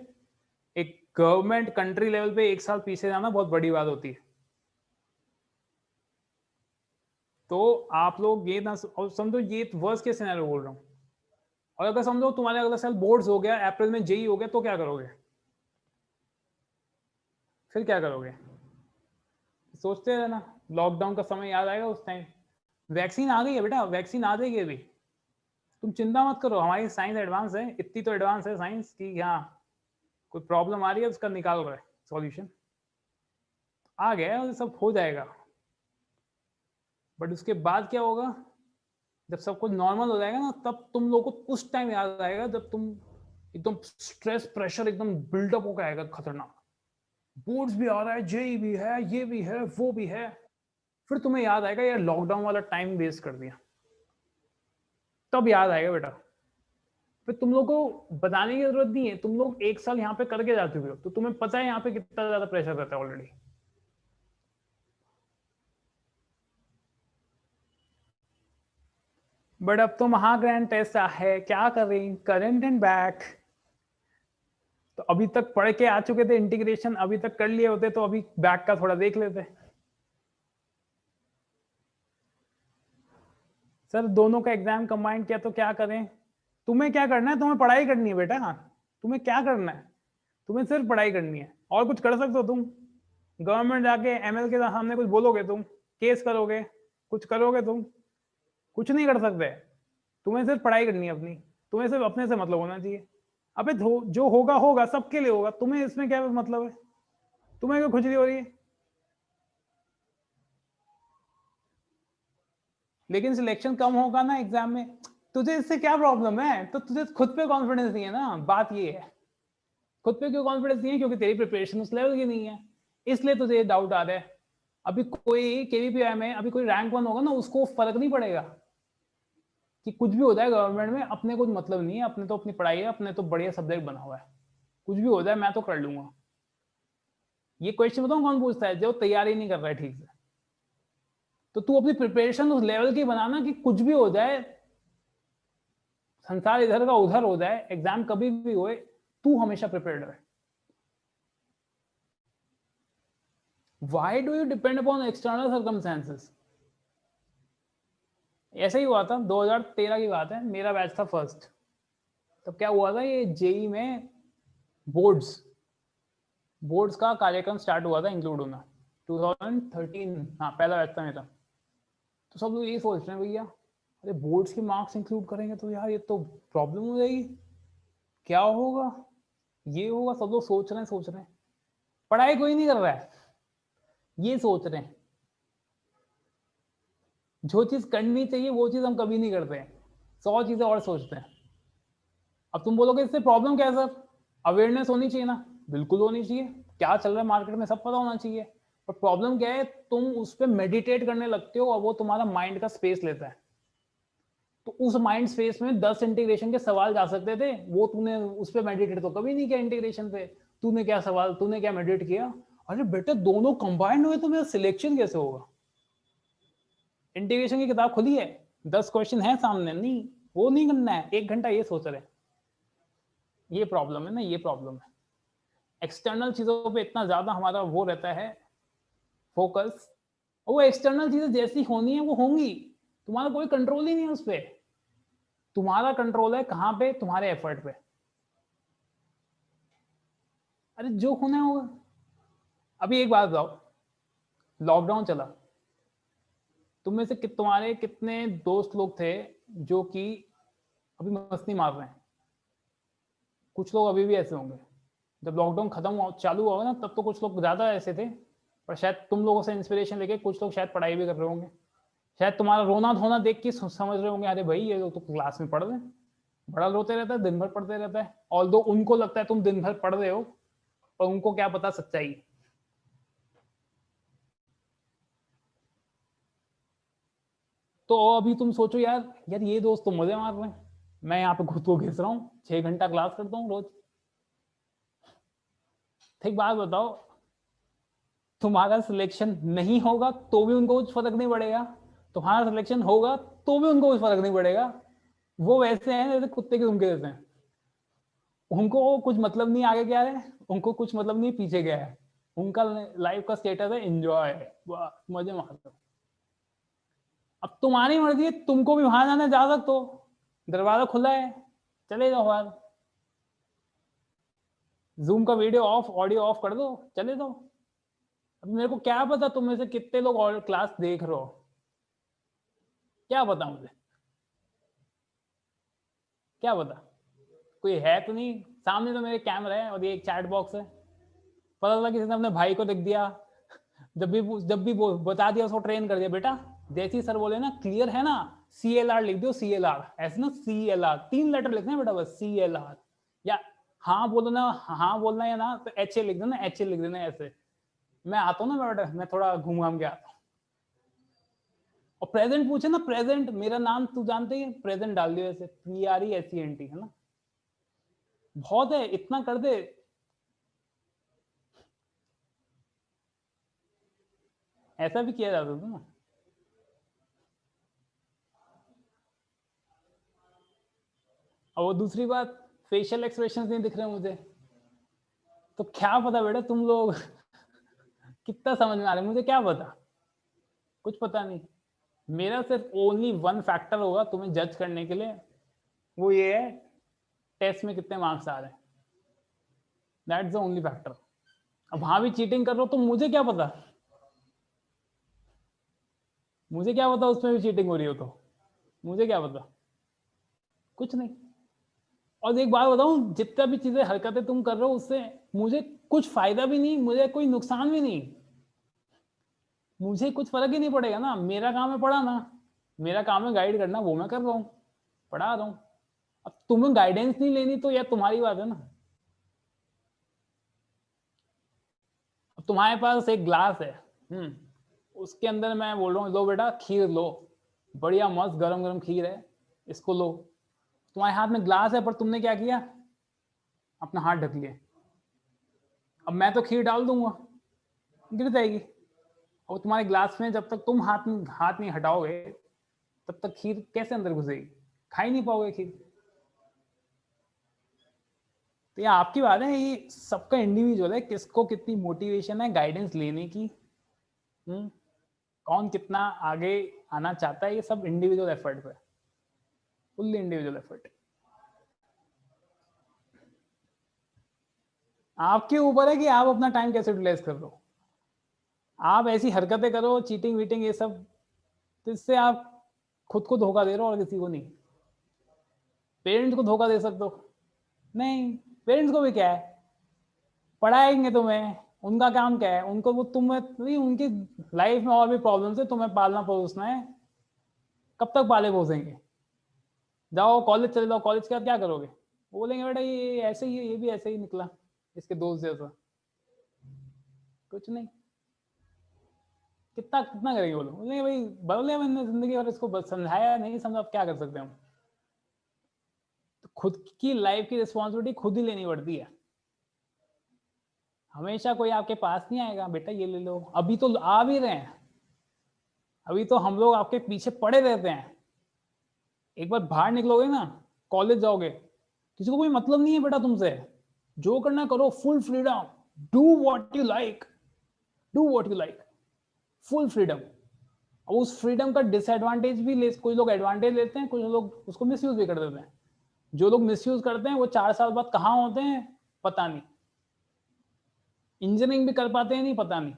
एक गवर्नमेंट कंट्री लेवल पे 1 साल पीछे जाना बहुत बड़ी बात होती है। तो आप लोग ये ना समझो, ये वर्स्ट केस सिनेरियो बोल रहा हूँ। और अगर समझो तुम्हारे अगला साल बोर्ड्स हो गया, अप्रैल में जेई हो गया, तो क्या करोगे? फिर क्या करोगे? सोचते रहना, लॉकडाउन का समय याद आएगा उस टाइम। वैक्सीन आ गई है बेटा, वैक्सीन आ जाएगी अभी, तुम चिंता मत करो। हमारी साइंस एडवांस है, इतनी तो एडवांस है साइंस कि हाँ कोई प्रॉब्लम आ रही है उसका निकाल रहा है सॉल्यूशन, आ गया है, सब हो जाएगा। बट उसके बाद क्या होगा? जब सब कुछ नॉर्मल हो जाएगा ना, तब तुम लोगों को उस टाइम याद आएगा जब तुम एकदम स्ट्रेस प्रेशर एकदम बिल्डअप होकर आएगा खतरनाक, बोर्ड्स भी आ रहा है, जेई भी है, ये भी है, वो भी है। फिर तुम्हें याद आएगा यार लॉकडाउन वाला टाइम वेस्ट कर दिया, तब याद आएगा बेटा। फिर तुम लोग को बताने की जरूरत नहीं है, तुम लोग 1 साल यहाँ पे करके जा चुके हो, तो तुम्हें पता है यहाँ पे कितना ज्यादा प्रेशर रहता है ऑलरेडी। बट अब तो महाग्रैंड टेस्ट है, क्या करें, करंट एंड बैक। तो अभी तक पढ़ के आ चुके थे इंटीग्रेशन, अभी तक कर लिए होते तो अभी बैक का थोड़ा देख लेते। सर दोनों का एग्जाम कंबाइंड किया तो क्या करें? तुम्हें क्या करना है? तुम्हें पढ़ाई करनी है बेटा, तुम्हें क्या करना है? तुम्हें सिर्फ पढ़ाई करनी है, और कुछ कर सकते हो तुम? गवर्नमेंट जाके एमएल के सामने कुछ बोलोगे तुम? केस करोगे? कुछ करोगे तुम? कुछ नहीं कर सकते। तुम्हें सिर्फ पढ़ाई करनी है अपनी, तुम्हें सिर्फ अपने से मतलब होना चाहिए। अबे जो होगा होगा, सबके लिए होगा, तुम्हें इसमें क्या मतलब है? तुम्हें क्यों खुजली हो रही है? लेकिन सिलेक्शन कम होगा ना एग्जाम में, तुझे इससे क्या प्रॉब्लम है? तो तुझे खुद पे कॉन्फिडेंस नहीं है ना, बात ये है। खुद पे क्यों कॉन्फिडेंस नहीं है? क्योंकि तेरी प्रिपरेशन उस लेवल की नहीं है, इसलिए तुझे ये डाउट आ रहा है। अभी कोई केवीपीआई में अभी कोई रैंक 1 होगा ना, उसको फर्क नहीं पड़ेगा कि कुछ भी हो जाए गवर्नमेंट में, अपने कुछ मतलब नहीं है, अपने तो अपनी पढ़ाई है, अपने तो बढ़िया सब्जेक्ट बना हुआ है, कुछ भी हो जाए मैं तो कर लूंगा। ये क्वेश्चन बताऊं कौन पूछता है? जो तैयारी नहीं कर रहा है ठीक से। तो तू अपनी प्रिपरेशन उस लेवल की बनाना कि कुछ भी हो जाए, संसार इधर का उधर हो जाए, एग्जाम कभी भी होए, तू हमेशा प्रिपेयर्ड रहे। Why do you depend upon external circumstances? ऐसा ही हुआ था, 2013 की बात है, मेरा बैच था फर्स्ट। तब क्या हुआ था, ये जेई में बोर्ड्स बोर्ड्स का कार्यक्रम स्टार्ट हुआ था इंक्लूड होना, 2013, हाँ पहला बैच था मेरा। तो सब लोग यही सोच रहे हैं भैया, अरे बोर्ड्स के मार्क्स इंक्लूड करेंगे तो यार ये तो प्रॉब्लम हो जाएगी, क्या होगा, ये होगा, सब लोग सोच रहे हैं। पढ़ाई कोई नहीं कर रहा है, ये सोच रहे हैं। जो चीज करनी चाहिए वो चीज हम कभी नहीं करते हैं, 100 चीजें और सोचते हैं। अब तुम बोलोगे इससे प्रॉब्लम क्या है सर? अवेयरनेस होनी चाहिए ना, बिल्कुल होनी चाहिए, क्या चल रहा है मार्केट में सब पता होना चाहिए। पर प्रॉब्लम क्या है, तुम उस पर मेडिटेट करने लगते हो और वो तुम्हारा माइंड का स्पेस लेता है। तो उस माइंड स्पेस में 10 इंटीग्रेशन के सवाल जा सकते थे, वो तूने उस पर मेडिटेट तो कभी नहीं किया इंटीग्रेशन पे। तूने क्या सवाल, तूने क्या मेडिटेट किया? अरे बेटे दोनों कंबाइंड हुए तो मेरा सिलेक्शन कैसे होगा? इंटीग्रेशन की किताब खुली है, 10 क्वेश्चन है सामने, नहीं वो नहीं करना है, 1 घंटा ये सोच रहे। ये प्रॉब्लम है ना, ये प्रॉब्लम है। एक्सटर्नल चीजों पे इतना ज्यादा हमारा वो रहता है फोकस, वो एक्सटर्नल चीजें जैसी होनी है वो होंगी, तुम्हारा कोई कंट्रोल ही नहीं है उस पर। तुम्हारा कंट्रोल है कहाँ पे? तुम्हारे एफर्ट पे। अरे जो होना होगा। अभी एक बात बताओ, लॉकडाउन चला, तुम में से तुम्हारे कितने दोस्त लोग थे जो कि अभी मस्ती मार रहे हैं? कुछ लोग अभी भी ऐसे होंगे। जब लॉकडाउन खत्म चालू हुआ ना, तब तो कुछ लोग ज्यादा ऐसे थे, पर शायद तुम लोगों से इंस्पिरेशन लेके कुछ लोग शायद पढ़ाई भी कर रहे होंगे। शायद तुम्हारा रोना धोना देख के समझ रहे होंगे, अरे भाई ये लोग तो क्लास में पढ़ रहे हैं, बड़ा रोते रहता है, दिन भर पढ़ते रहता है। ऑल्दो उनको लगता है तुम दिन भर पढ़ रहे हो, पर उनको क्या पता सच्चाई। तो अभी तुम सोचो यार, यार ये दोस्त तो मजे मार रहे हैं, मैं यहाँ पे खुद को घिस रहा हूँ, 6 घंटा क्लास करता हूँ रोज। ठीक बात बताओ, तुम्हारा सिलेक्शन नहीं होगा तो भी उनको कुछ फर्क नहीं पड़ेगा, तुम्हारा सिलेक्शन होगा तो भी उनको कुछ फर्क नहीं पड़ेगा। वो वैसे हैं जैसे कुत्ते के झुमके जैसे हैं, उनको कुछ मतलब नहीं आगे क्या है, उनको कुछ मतलब नहीं पीछे गया है, उनका लाइफ का स्टेटस है एंजॉय, मजे मार लो। अब तुम्हारी मर्जी है, तुमको भी वहां जाना जा सकते हो, दरवाजा खुला है, चले जाओ बाहर, जूम का वीडियो ऑफ, ऑडियो ऑफ कर दो, चले जाओ। अब मेरे को क्या पता तुम में से कितने लोग और क्लास देख रहे हो, क्या पता मुझे, क्या पता, कोई है तो नहीं सामने, तो मेरे कैमरा है और ये एक चैट बॉक्स है, पता चला किसी ने अपने भाई को लिख दिया, जब भी बता दिया उसको ट्रेन कर दिया, बेटा जैसे ही सर बोले ना क्लियर है ना, CLR लिख दो, CLR ऐसे ना, CLR 3 लेटर लिखना है बेटा बस, CLR, या हाँ बोलो ना, हाँ बोलना या ना तो HA लिख देना, HA लिख देना ऐसे। मैं आता हूँ ना बेटा, मैं थोड़ा घूम घाम के आता हूँ। और प्रेजेंट पूछे ना, प्रेजेंट मेरा नाम तू जानते ही, प्रेजेंट डाल दियो ऐसे, PRESENT है ना, बहुत है, इतना कर दे। ऐसा भी किया जाता था ना। और वो दूसरी बात, फेशियल एक्सप्रेशन नहीं दिख रहे मुझे, तो क्या पता बेटा तुम लोग कितना समझ में आ रहा है, मुझे क्या पता, कुछ पता नहीं। मेरा सिर्फ ओनली वन फैक्टर होगा तुम्हें जज करने के लिए, वो ये है टेस्ट में कितने मार्क्स आ रहे हैं, दैट्स द ओनली फैक्टर। अब वहां भी चीटिंग कर रहे हो तो मुझे क्या पता, मुझे क्या पता उसमें भी चीटिंग हो रही हो तो, मुझे क्या पता, कुछ नहीं। और एक बात बताऊं, जितना भी चीजें हरकतें तुम कर रहे हो उससे मुझे कुछ फायदा भी नहीं, मुझे कोई नुकसान भी नहीं, मुझे कुछ फर्क ही नहीं पड़ेगा ना, मेरा काम है पढ़ाना, मेरा काम है गाइड करना, वो मैं कर रहा हूँ, पढ़ा रहा हूँ। अब तुम्हें गाइडेंस नहीं लेनी तो यार तुम्हारी बात है ना। अब तुम्हारे पास एक ग्लास है, उसके अंदर मैं बोल रहा हूँ लो बेटा खीर लो, बढ़िया मस्त गरम गरम खीर है, इसको लो, तुम्हारे हाथ में ग्लास है पर तुमने क्या किया, अपना हाथ ढक लिया, अब मैं तो खीर डाल दूंगा, गिर जाएगी, और तुम्हारे ग्लास में जब तक तुम हाथ नहीं हटाओगे तब तक खीर कैसे अंदर घुसेगी, खा ही नहीं पाओगे खीर। तो ये आपकी बात है, ये सबका इंडिविजुअल है, किसको कितनी मोटिवेशन है गाइडेंस लेने की, कौन कितना आगे आना चाहता है, ये सब इंडिविजुअल एफर्ट पे, फुल्ली इंडिविजुअल एफर्ट। आपके ऊपर है कि आप अपना टाइम कैसे यूटिलाइज कर रहे हो, आप ऐसी हरकतें करो चीटिंग वीटिंग ये सब, तो इससे आप खुद को धोखा दे रहे हो और किसी को नहीं। पेरेंट्स को धोखा दे सकते हो, नहीं, पेरेंट्स को भी क्या है, पढ़ाएंगे तुम्हें, उनका काम क्या है, उनको वो तुम्हें नहीं, उनकी लाइफ में और भी प्रॉब्लम्स है, तुम्हें पालना पोसना है, कब तक पाले पोसेंगे, जाओ कॉलेज चले जाओ, कॉलेज के बाद क्या करोगे, बोलेंगे बेटा ये ऐसे ही है, ये भी ऐसे ही निकला इसके दोस्त जैसा, कुछ नहीं, कितना कितना करेंगे बोलो, बोलेंगे भाई बदले मैंने जिंदगी और इसको समझाया नहीं समझा, अब क्या कर सकते हैं हम। तो खुद की लाइफ की रिस्पॉन्सिबिलिटी खुद ही लेनी पड़ती है, हमेशा कोई आपके पास नहीं आएगा बेटा ये ले लो, अभी तो आ भी रहे हैं, अभी तो हम लोग आपके पीछे पड़े रहते हैं, एक बार बाहर निकलोगे ना, कॉलेज जाओगे, किसी को कोई मतलब नहीं है बेटा तुमसे, जो करना करो, full freedom, do what you like, do what you like, full freedom. और उस फ्रीडम का डिसएडवांटेज भी ले, कुछ लोग एडवांटेज लेते हैं, कुछ लोग उसको मिसयूज भी कर देते हैं, जो लोग मिसयूज करते हैं वो 4 साल बाद कहाँ होते हैं पता नहीं, इंजीनियरिंग भी कर पाते हैं नहीं पता नहीं।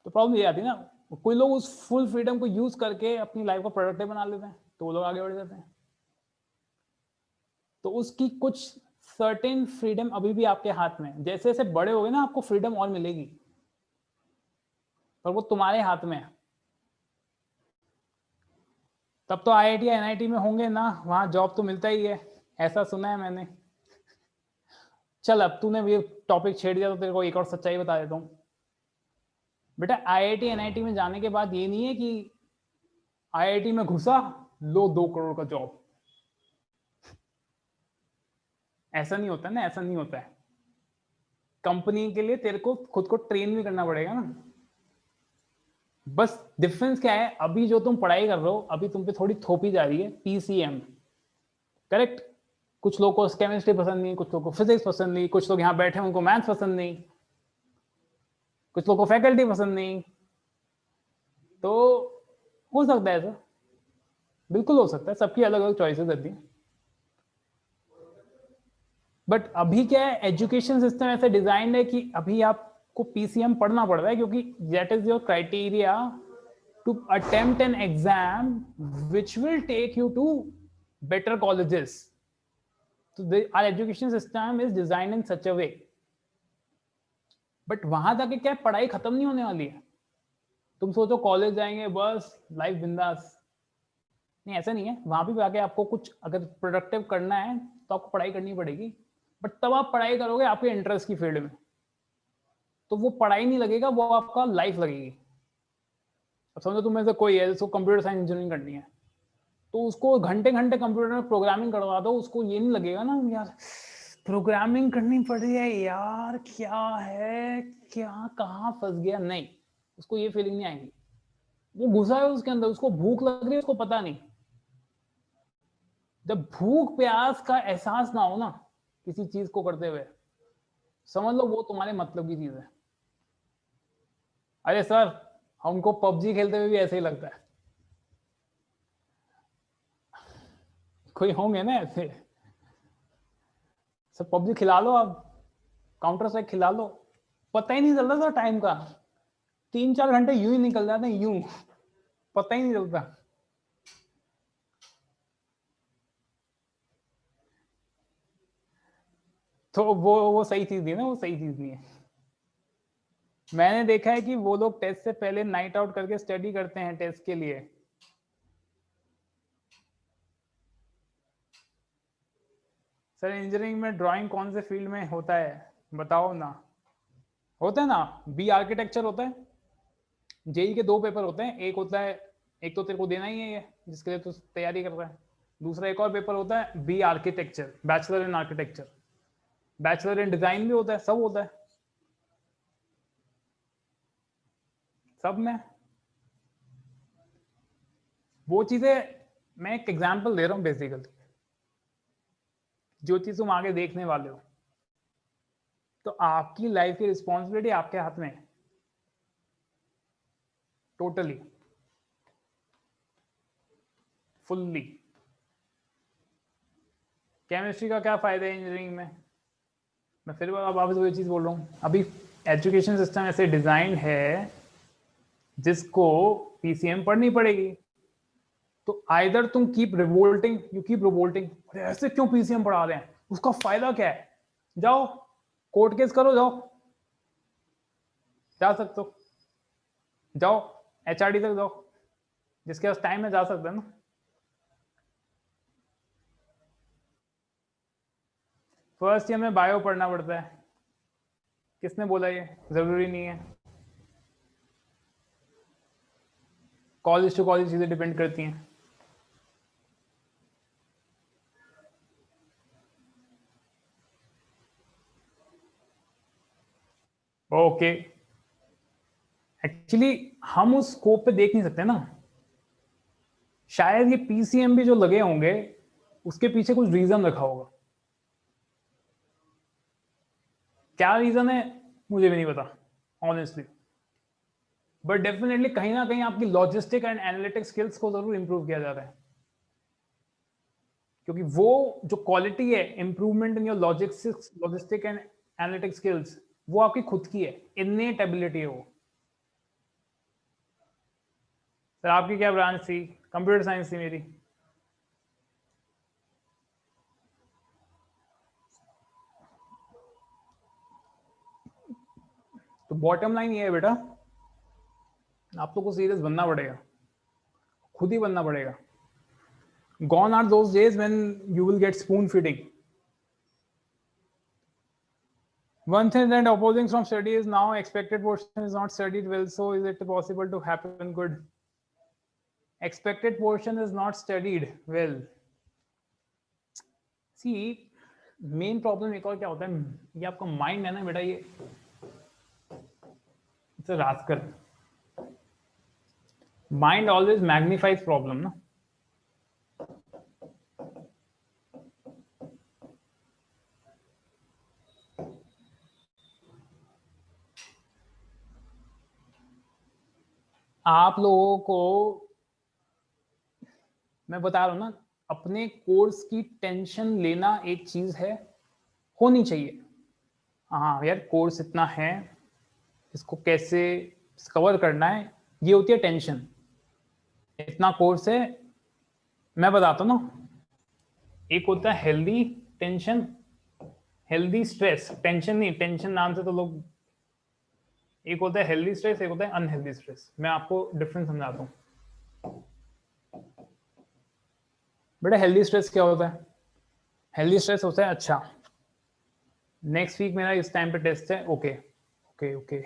तो प्रॉब्लम ये आती है ना, कोई लोग उस फुल फ्रीडम को यूज करके अपनी लाइफ को प्रोडक्टिव बना लेते हैं, तो वो लोग आगे बढ़ जाते हैं। तो उसकी कुछ सर्टेन फ्रीडम अभी भी आपके हाथ में है, जैसे जैसे बड़े हो गए ना आपको फ्रीडम और मिलेगी, पर वो तुम्हारे हाथ में है। तब तो IIT या NIT में होंगे ना, वहां जॉब तो मिलता ही है, ऐसा सुना है मैंने। चल अब तूने ये टॉपिक छेड़ दिया तो तेरे को एक और सच्चाई बता देता हूँ बेटा, IIT NIT में जाने के बाद ये नहीं है कि IIT में घुसा लो 2 करोड़ का जॉब, ऐसा नहीं होता ना, ऐसा नहीं होता है, कंपनी के लिए तेरे को खुद को ट्रेन भी करना पड़ेगा ना, बस डिफरेंस क्या है, अभी जो तुम पढ़ाई कर रहे हो अभी तुम पे थोड़ी थोपी जा रही है पीसीएम, करेक्ट। कुछ लोगों को केमिस्ट्री पसंद नहीं, कुछ लोगों को फिजिक्स पसंद नहीं, कुछ लोग यहाँ बैठे हैं उनको मैथ्स पसंद नहीं, कुछ लोगों को फैकल्टी पसंद नहीं, तो हो सकता है ऐसा, बिल्कुल हो सकता है, सबकी अलग अलग चॉइसेस रहती हैं। बट अभी क्या है, एजुकेशन सिस्टम ऐसे डिजाइन है कि अभी आपको पीसीएम पढ़ना पड़ रहा है क्योंकि that is your criteria to attempt an exam which will take you to better colleges. तो our education system is design in such a way. But वहां जाके क्या पढ़ाई खत्म नहीं होने वाली है। तुम सोचो कॉलेज जाएंगे बस लाइफ बिंदास, नहीं ऐसा नहीं है। वहां भी जाके आपको कुछ अगर प्रोडक्टिव करना है तो आपको पढ़ाई करनी पड़ेगी, बट तब आप पढ़ाई करोगे आपके इंटरेस्ट की फील्ड में, तो वो पढ़ाई नहीं लगेगा, वो आपका लाइफ लगेगी। अब समझो तुम में से कोई है जिसको कंप्यूटर साइंस इंजीनियरिंग करनी है, तो उसको घंटे घंटे कंप्यूटर में प्रोग्रामिंग करवा दो, उसको ये नहीं लगेगा ना यार प्रोग्रामिंग करनी पड़ रही है यार, क्या है, क्या कहाँ फंस गया, नहीं, उसको ये फीलिंग नहीं आएगी। वो घुसा है उसके अंदर, उसको भूख लग रही है, उसको पता नहीं। जब भूख प्यास का एहसास ना हो ना किसी चीज को करते हुए, समझ लो वो तुम्हारे मतलब की चीज है। अरे सर हमको पबजी खेलते हुए भी ऐसे ही लगता है, कोई होंगे ना ऐसे, सब पबजी खिला लो, आप काउंटर स्ट्राइक खिला लो, पता ही नहीं चलता था टाइम का, 3-4 घंटे यूं ही निकल जाते हैं, यूं पता ही नहीं चलता। तो वो सही चीज नहीं है ना, वो सही चीज नहीं है। मैंने देखा है कि वो लोग टेस्ट से पहले नाइट आउट करके स्टडी करते हैं टेस्ट के लिए। सर इंजीनियरिंग में ड्राइंग कौन से फील्ड में होता है बताओ ना। होता है ना, बी आर्किटेक्चर होता है, जेई के 2 पेपर होते हैं, एक होता है, एक तो तेरे को देना ही है ये जिसके लिए तू तैयारी कर रहा है, दूसरा एक और पेपर होता है B architecture, bachelor in architecture, bachelor in design भी होता है, सब होता है सब में। वो चीजें मैं एक एग्जांपल दे रहा हूँ बेसिकली, जो चीज तुम आगे देखने वाले हो, तो आपकी लाइफ की रिस्पॉन्सिबिलिटी आपके हाथ में है टोटली, फुल्ली। केमिस्ट्री का क्या फायदा है इंजीनियरिंग में, मैं फिर अब वापस वही चीज बोल रहा हूँ, अभी एजुकेशन सिस्टम ऐसे डिजाइन है जिसको पीसीएम पढ़नी पड़ेगी। तो आइदर तुम keep revolting, you keep revolting, अरे ऐसे क्यों पीसीएम पढ़ा रहे हैं, उसका फायदा क्या है, जाओ कोर्ट केस करो, जाओ, जा सकते हो, जाओ एचआरडी तक जाओ, जिसके पास टाइम है जा सकते हैं ना। फर्स्ट ईयर में बायो पढ़ना पड़ता है, किसने बोला ये जरूरी नहीं है, कॉलेज टू कॉलेज चीजें डिपेंड करती हैं। ओके, एक्चुअली हम उस स्कोप पे देख नहीं सकते ना, शायद ये पीसीएम भी जो लगे होंगे उसके पीछे कुछ रीजन रखा होगा, क्या रीजन है मुझे भी नहीं पता ऑनेस्टली, बट डेफिनेटली कहीं ना कहीं आपकी लॉजिस्टिक एंड एनालिटिक स्किल्स को जरूर इंप्रूव किया जा रहा है, क्योंकि वो जो क्वालिटी है improvement in your logistic and analytic skills, वो आपकी खुद की है, इननेट एबिलिटी है वो। सर आपकी क्या ब्रांच थी, कंप्यूटर साइंस थी मेरी। तो बॉटम लाइन ये है बेटा, आप लोग को सीरियस बनना पड़ेगा, खुद ही बनना पड़ेगा। Gone are those days when you will get spoon feeding. One thing that opposing from study is now expected portion is not studied well, so is it possible to happen good? Expected portion is not studied well. See, main problem एक और क्या होता है, ये आपका mind है ना बेटा, ये it's a rascal, mind always magnifies problem ना. आप लोगों को मैं बता रहा हूं ना, अपने कोर्स की टेंशन लेना एक चीज है, होनी चाहिए. हाँ यार, कोर्स इतना है, इसको कैसे कवर करना है, ये होती है टेंशन. इतना कोर्स है. मैं बताता हूँ ना, एक होता है healthy tension, healthy stress. Tension नहीं, टेंशन नाम से तो लोग, एक होता है हेल्दी स्ट्रेस, एक होता है अनहेल्दी स्ट्रेस. मैं आपको डिफरेंस समझाता हूँ. बेटा हेल्दी स्ट्रेस क्या होता है? हेल्दी स्ट्रेस होता है, अच्छा नेक्स्ट वीक मेरा इस टाइम पे टेस्ट है, ओके ओके ओके,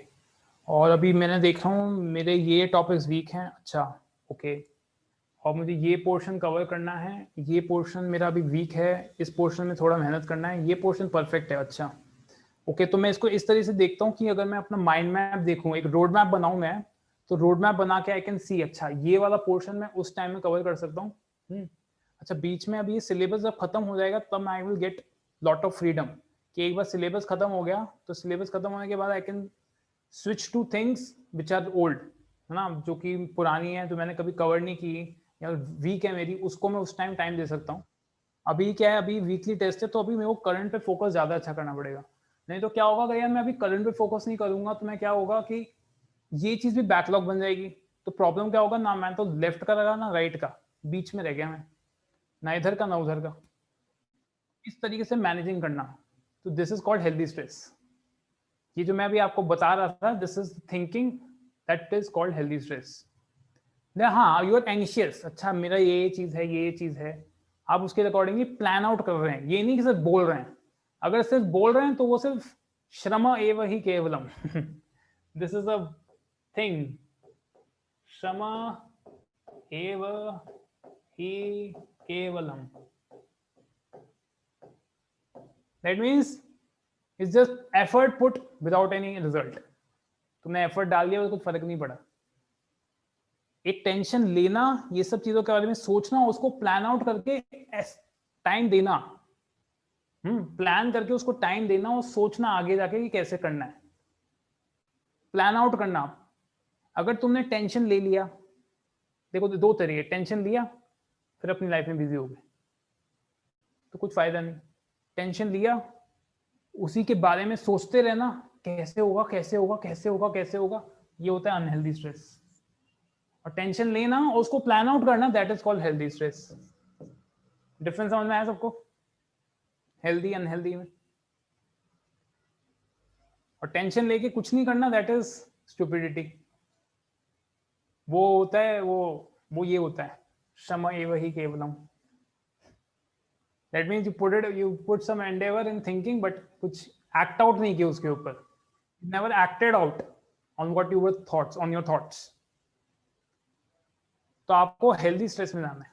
और अभी मैंने देख रहा हूँ मेरे ये टॉपिक्स वीक हैं, अच्छा ओके, और मुझे ये पोर्शन कवर करना है, ये पोर्शन मेरा अभी वीक है, इस पोर्शन में थोड़ा मेहनत करना है, ये पोर्शन परफेक्ट है, अच्छा ओके. तो मैं इसको इस तरीके से देखता हूँ कि अगर मैं अपना माइंड मैप देखूँ, एक रोड मैप बनाऊँ मैं, तो रोड मैप बना के आई कैन सी, अच्छा ये वाला पोर्शन मैं उस टाइम में कवर कर सकता हूँ. अच्छा बीच में अभी ये सिलेबस जब खत्म हो जाएगा तब I will get lot of freedom, कि एक बार सिलेबस खत्म हो गया तो सिलेबस खत्म होने के बाद I can switch to things which are old, है ना, जो कि पुरानी है, जो मैंने कभी कवर नहीं की या वीक है मेरी, उसको मैं उस टाइम दे सकता हूँ. अभी क्या है, अभी वीकली टेस्ट है, तो अभी मेरे को करंट पे फोकस ज्यादा अच्छा करना पड़ेगा. नहीं तो क्या होगा अगर यार मैं अभी करंट पे फोकस नहीं करूंगा, तो मैं क्या होगा कि ये चीज भी बैकलॉग बन जाएगी. तो प्रॉब्लम क्या होगा ना, मैं तो लेफ्ट का लगा ना राइट का, बीच में रह गया मैं, ना इधर का ना उधर का. इस तरीके से मैनेजिंग करना, तो this is called healthy stress. ये जो मैं अभी आपको बता रहा था, this is thinking that is called healthy stress. हाँ यू आर एंशियस, अच्छा मेरा ये चीज है, ये चीज है, आप उसके अकॉर्डिंगली प्लान आउट कर रहे हैं, ये नहीं कि सिर्फ बोल रहे हैं. अगर सिर्फ बोल रहे हैं तो वो सिर्फ श्रम एव ही केवलम. दिस इज अ थिंग, श्रम एव ही केवलम. That means it's just effort put without any result. तुमने एफर्ट डाल दिया, कुछ फर्क नहीं पड़ा. एक टेंशन लेना, ये सब चीजों के बारे में सोचना, उसको प्लान आउट करके टाइम देना, प्लान करके उसको टाइम देना और सोचना आगे जाके कि कैसे करना है, प्लान आउट करना. अगर तुमने टेंशन ले लिया, देखो दो तरीके, टेंशन लिया फिर अपनी लाइफ में बिजी हो गए, तो कुछ फायदा नहीं. टेंशन लिया, उसी के बारे में सोचते रहना, कैसे होगा कैसे होगा कैसे होगा कैसे होगा, ये होता है अनहेल्दी स्ट्रेस. और टेंशन लेना और उसको प्लान आउट करना, that is called healthy stress. Difference समझ में आया सबको, हेल्दी अनहेल्दी में? और टेंशन लेके कुछ नहीं करना, दैट इज स्टुपिडिटी. वो होता है वो ये होता है श्रम एव ही केवलम. That means you put some endeavour in thinking, but कुछ एक्ट आउट नहीं किया उसके ऊपर, never acted out on what your thoughts, on your thoughts. तो आपको हेल्दी स्ट्रेस में जाना है.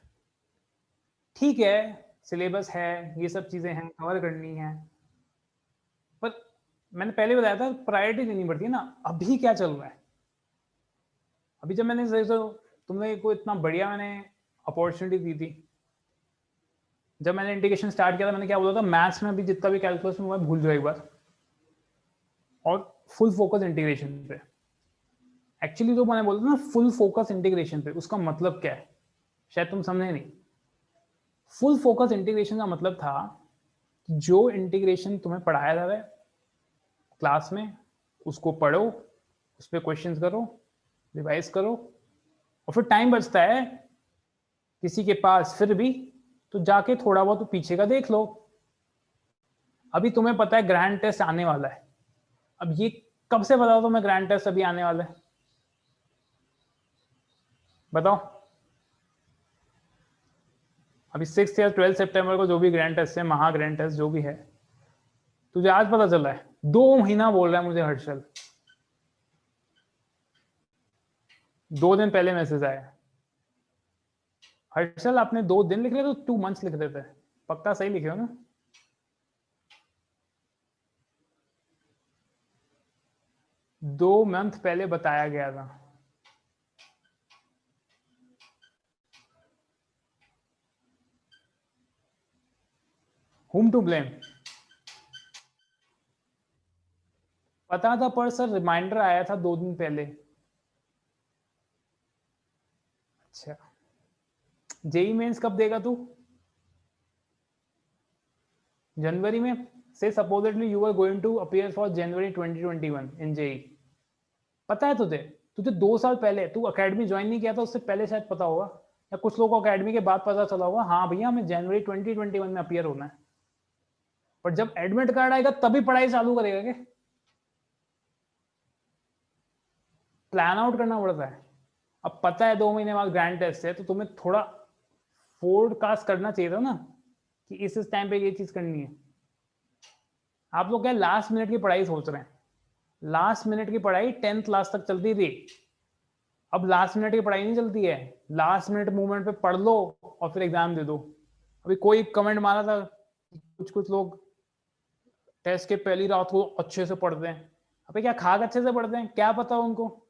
ठीक है, सिलेबस है, ये सब चीजें हैं, कवर करनी है, पर मैंने पहले बताया था प्रायोरिटी देनी पड़ती है ना. अभी क्या चल रहा है, अभी जब मैंने तुमने को इतना बढ़िया मैंने अपॉर्चुनिटी दी थी, जब मैंने इंटीग्रेशन स्टार्ट किया था, मैंने क्या बोला था, मैथ्स में भी जितना भी कैलकुलस में, मैं भूल जाओ एक बार, और फुल फोकस इंटीग्रेशन पे. एक्चुअली जो मैंने बोला था ना, फुल फोकस इंटीग्रेशन पे, उसका मतलब क्या है शायद तुम समझे नहीं. फुल फोकस इंटीग्रेशन का मतलब था कि जो इंटीग्रेशन तुम्हें पढ़ाया जा रहा है क्लास में, उसको पढ़ो, उस पर क्वेश्चंस करो, रिवाइज करो, और फिर टाइम बचता है किसी के पास फिर भी, तो जाके थोड़ा बहुत तो पीछे का देख लो. अभी तुम्हें पता है ग्रैंड टेस्ट आने वाला है, अब ये कब से बताओ तुम्हें ग्रैंड टेस्ट अभी आने वाला है, बताओ. अभी 6 या 12 सितंबर को जो भी ग्रैंड टेस्ट है, महा ग्रैंड टेस्ट जो भी है, तुझे आज पता चला है? 2 महीना बोल रहा है मुझे हर्षल, 2 दिन पहले मैसेज आया, हर्षल आपने 2 दिन लिख रहे तो 2 मंथ्स लिख रहे थे. पक्का सही लिखे हो ना? 2 मंथ पहले बताया गया था. whom to blame? पता था पर सर रिमाइंडर आया था 2 दिन पहले। अच्छा, जेई मेंस कब देगा तू? जनवरी में? से supposedly you were going to appear for January 2021 in JEE। पता है तुझे? तुझे 2 साल पहले, तू अकेडमी ज्वाइन नहीं किया था उससे पहले शायद पता होगा, या कुछ लोगों को अकेडमी के बाद पता चला होगा, हाँ भैया हमें जनवरी 2021 में अपीयर होना है। पर जब एडमिट कार्ड आएगा तभी पढ़ाई चालू करेगा क्या? प्लान आउट करना पड़ता है। अब पता है 2 महीने बाद ग्रैंड टेस्ट है, तो तुम्हें थोड़ा फोरकास्ट करना चाहिए था ना कि इस टाइम पे ये चीज करनी है। आप लोग क्या लास्ट मिनट की पढ़ाई सोच रहे हैं? लास्ट मिनट की पढ़ाई 10th क्लास तक चलती थी, अब लास्ट मिनट की पढ़ाई नहीं चलती है। लास्ट मिनट मूवमेंट पे पढ़ लो और फिर एग्जाम दे दो। अभी कोई कमेंट मारा था, कुछ लोग टेस्ट के पहली रात को अच्छे से पढ़ते हैं। अबे क्या खाक अच्छे से पढ़ते हैं? क्या पता उनको?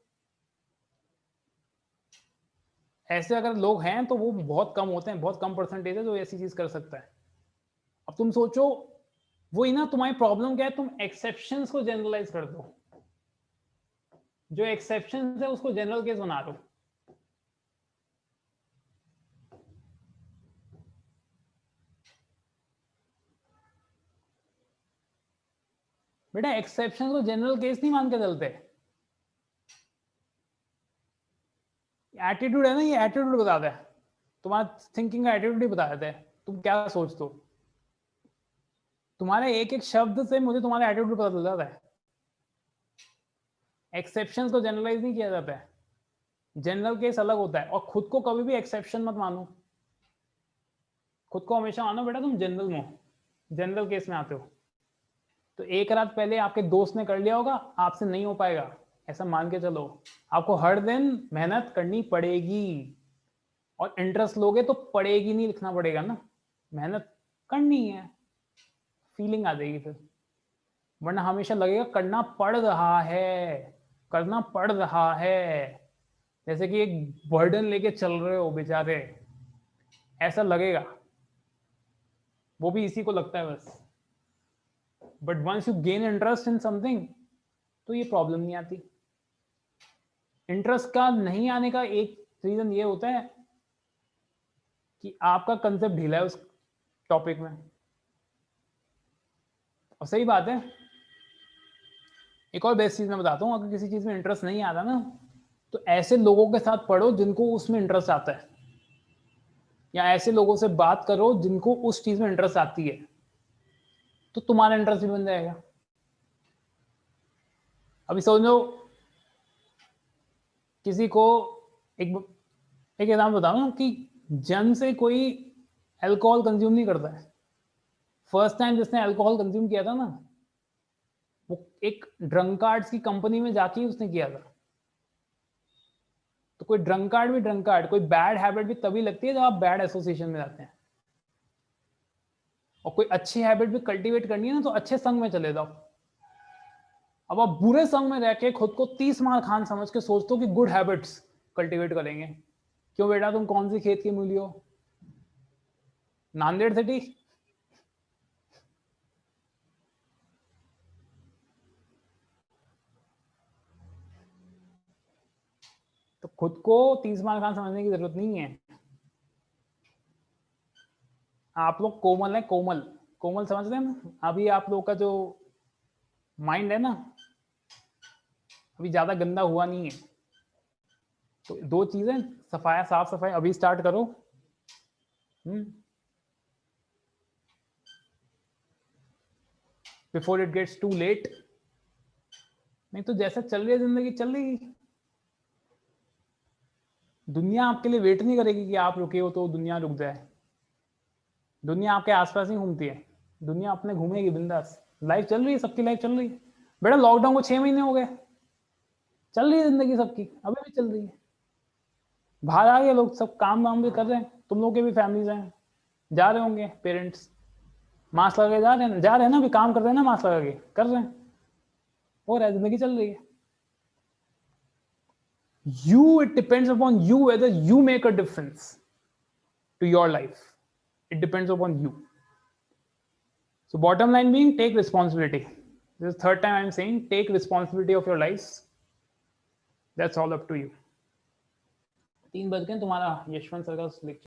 ऐसे अगर लोग हैं तो वो बहुत कम होते हैं, बहुत कम परसेंटेज है जो ऐसी चीज कर सकता है। अब तुम सोचो, वही ना तुम्हारी प्रॉब्लम क्या है, तुम एक्सेप्शंस को जनरलाइज कर दो, जो एक्सेप्शंस है उसको जनरल केस बना दो। बेटा एक्सेप्शन को जनरल केस नहीं मान के चलते। एटीट्यूड है ना, ये एटीट्यूड बताता है, तुम्हारा थिंकिंग का एटीट्यूड ही बताता है तुम क्या सोचते हो। तुम्हारे एक एक शब्द से मुझे तुम्हारा एटीट्यूड पता चल जाता है। एक्सेप्शंस को जनरलाइज नहीं किया जाता है, जनरल केस अलग होता है। और खुद को कभी भी एक्सेप्शन मत मानो, खुद को हमेशा मानो बेटा तुम जनरल में हो, जनरल केस में आते हो। तो एक रात पहले आपके दोस्त ने कर लिया होगा, आपसे नहीं हो पाएगा, ऐसा मान के चलो। आपको हर दिन मेहनत करनी पड़ेगी, और इंटरेस्ट लोगे तो पड़ेगी नहीं लिखना पड़ेगा ना, मेहनत करनी है, फीलिंग आ जाएगी फिर। वरना हमेशा लगेगा करना पड़ रहा है, करना पड़ रहा है, जैसे कि एक बर्डन लेके चल रहे हो बेचारे, ऐसा लगेगा। वो भी इसी को लगता है बस। But once you gain interest in something तो ये प्रॉब्लम नहीं आती। इंटरेस्ट का नहीं आने का एक रीजन ये होता है कि आपका कंसेप्ट ढीला है उस टॉपिक में। और सही बात है, एक और बेस्ट चीज मैं बताता हूँ, अगर किसी चीज में इंटरेस्ट नहीं आता ना, तो ऐसे लोगों के साथ पढ़ो जिनको उसमें इंटरेस्ट आता है, या ऐसे लोगों से बात करो जिनको उस चीज में इंटरेस्ट आती है, तो तुम्हारा इंटरेस्ट भी बन जाएगा। अभी समझो किसी को एक एग्जाम्पल बताऊं ना, कि जन्म से कोई अल्कोहल कंज्यूम नहीं करता है। फर्स्ट टाइम जिसने अल्कोहल कंज्यूम किया था ना, वो एक ड्रंकार्ड्स की कंपनी में जाके ही उसने किया था। तो कोई ड्रंकार्ड भी ड्रंकार्ड, कोई बैड हैबिट भी तभी लगती है जब आप बैड एसोसिएशन में जाते हैं। और कोई अच्छी हैबिट भी कल्टीवेट करनी है ना, तो अच्छे संग में चले जाओ। अब आप बुरे संग में रह के खुद को 30 मार खान समझ के सोचते हो कि गुड हैबिट्स कल्टीवेट करेंगे। क्यों बेटा, तुम कौन सी खेत की मूली हो? नांदेड़ सिटी? तो खुद को 30 मार खान समझने की जरूरत नहीं है। आप लोग कोमल है, कोमल कोमल समझ रहे हैं ना? अभी आप लोग का जो माइंड है ना, अभी ज्यादा गंदा हुआ नहीं है। तो 2 चीजें, सफाया, साफ सफाई अभी स्टार्ट करो। Before it gets too late. नहीं तो जैसा चल रही है जिंदगी चल रही, दुनिया आपके लिए वेट नहीं करेगी कि आप रुके हो तो दुनिया रुक जाए। दुनिया आपके आसपास ही घूमती है, दुनिया अपने घूमेगी बिंदास। लाइफ चल रही है, सबकी लाइफ चल रही है बेटा। लॉकडाउन को 6 महीने हो गए, चल रही है जिंदगी सबकी, अभी भी चल रही है। बाहर आ गए लोग, सब काम वाम भी कर रहे हैं। तुम लोग के भी फैमिलीज हैं, जा रहे होंगे पेरेंट्स, मास्क लगा के जा रहे हैं, जा रहे हैं ना, अभी काम कर रहे हैं ना, मास्क लगा के कर रहे हैं, हो रहा है, जिंदगी चल रही है। It depends upon you whether you make a difference to your life. It depends upon you. So bottom line being, take responsibility. This is third time I'm saying, take responsibility of your lives. That's all up to you. 3 बज गए तुम्हारा Yashwant sir का lecture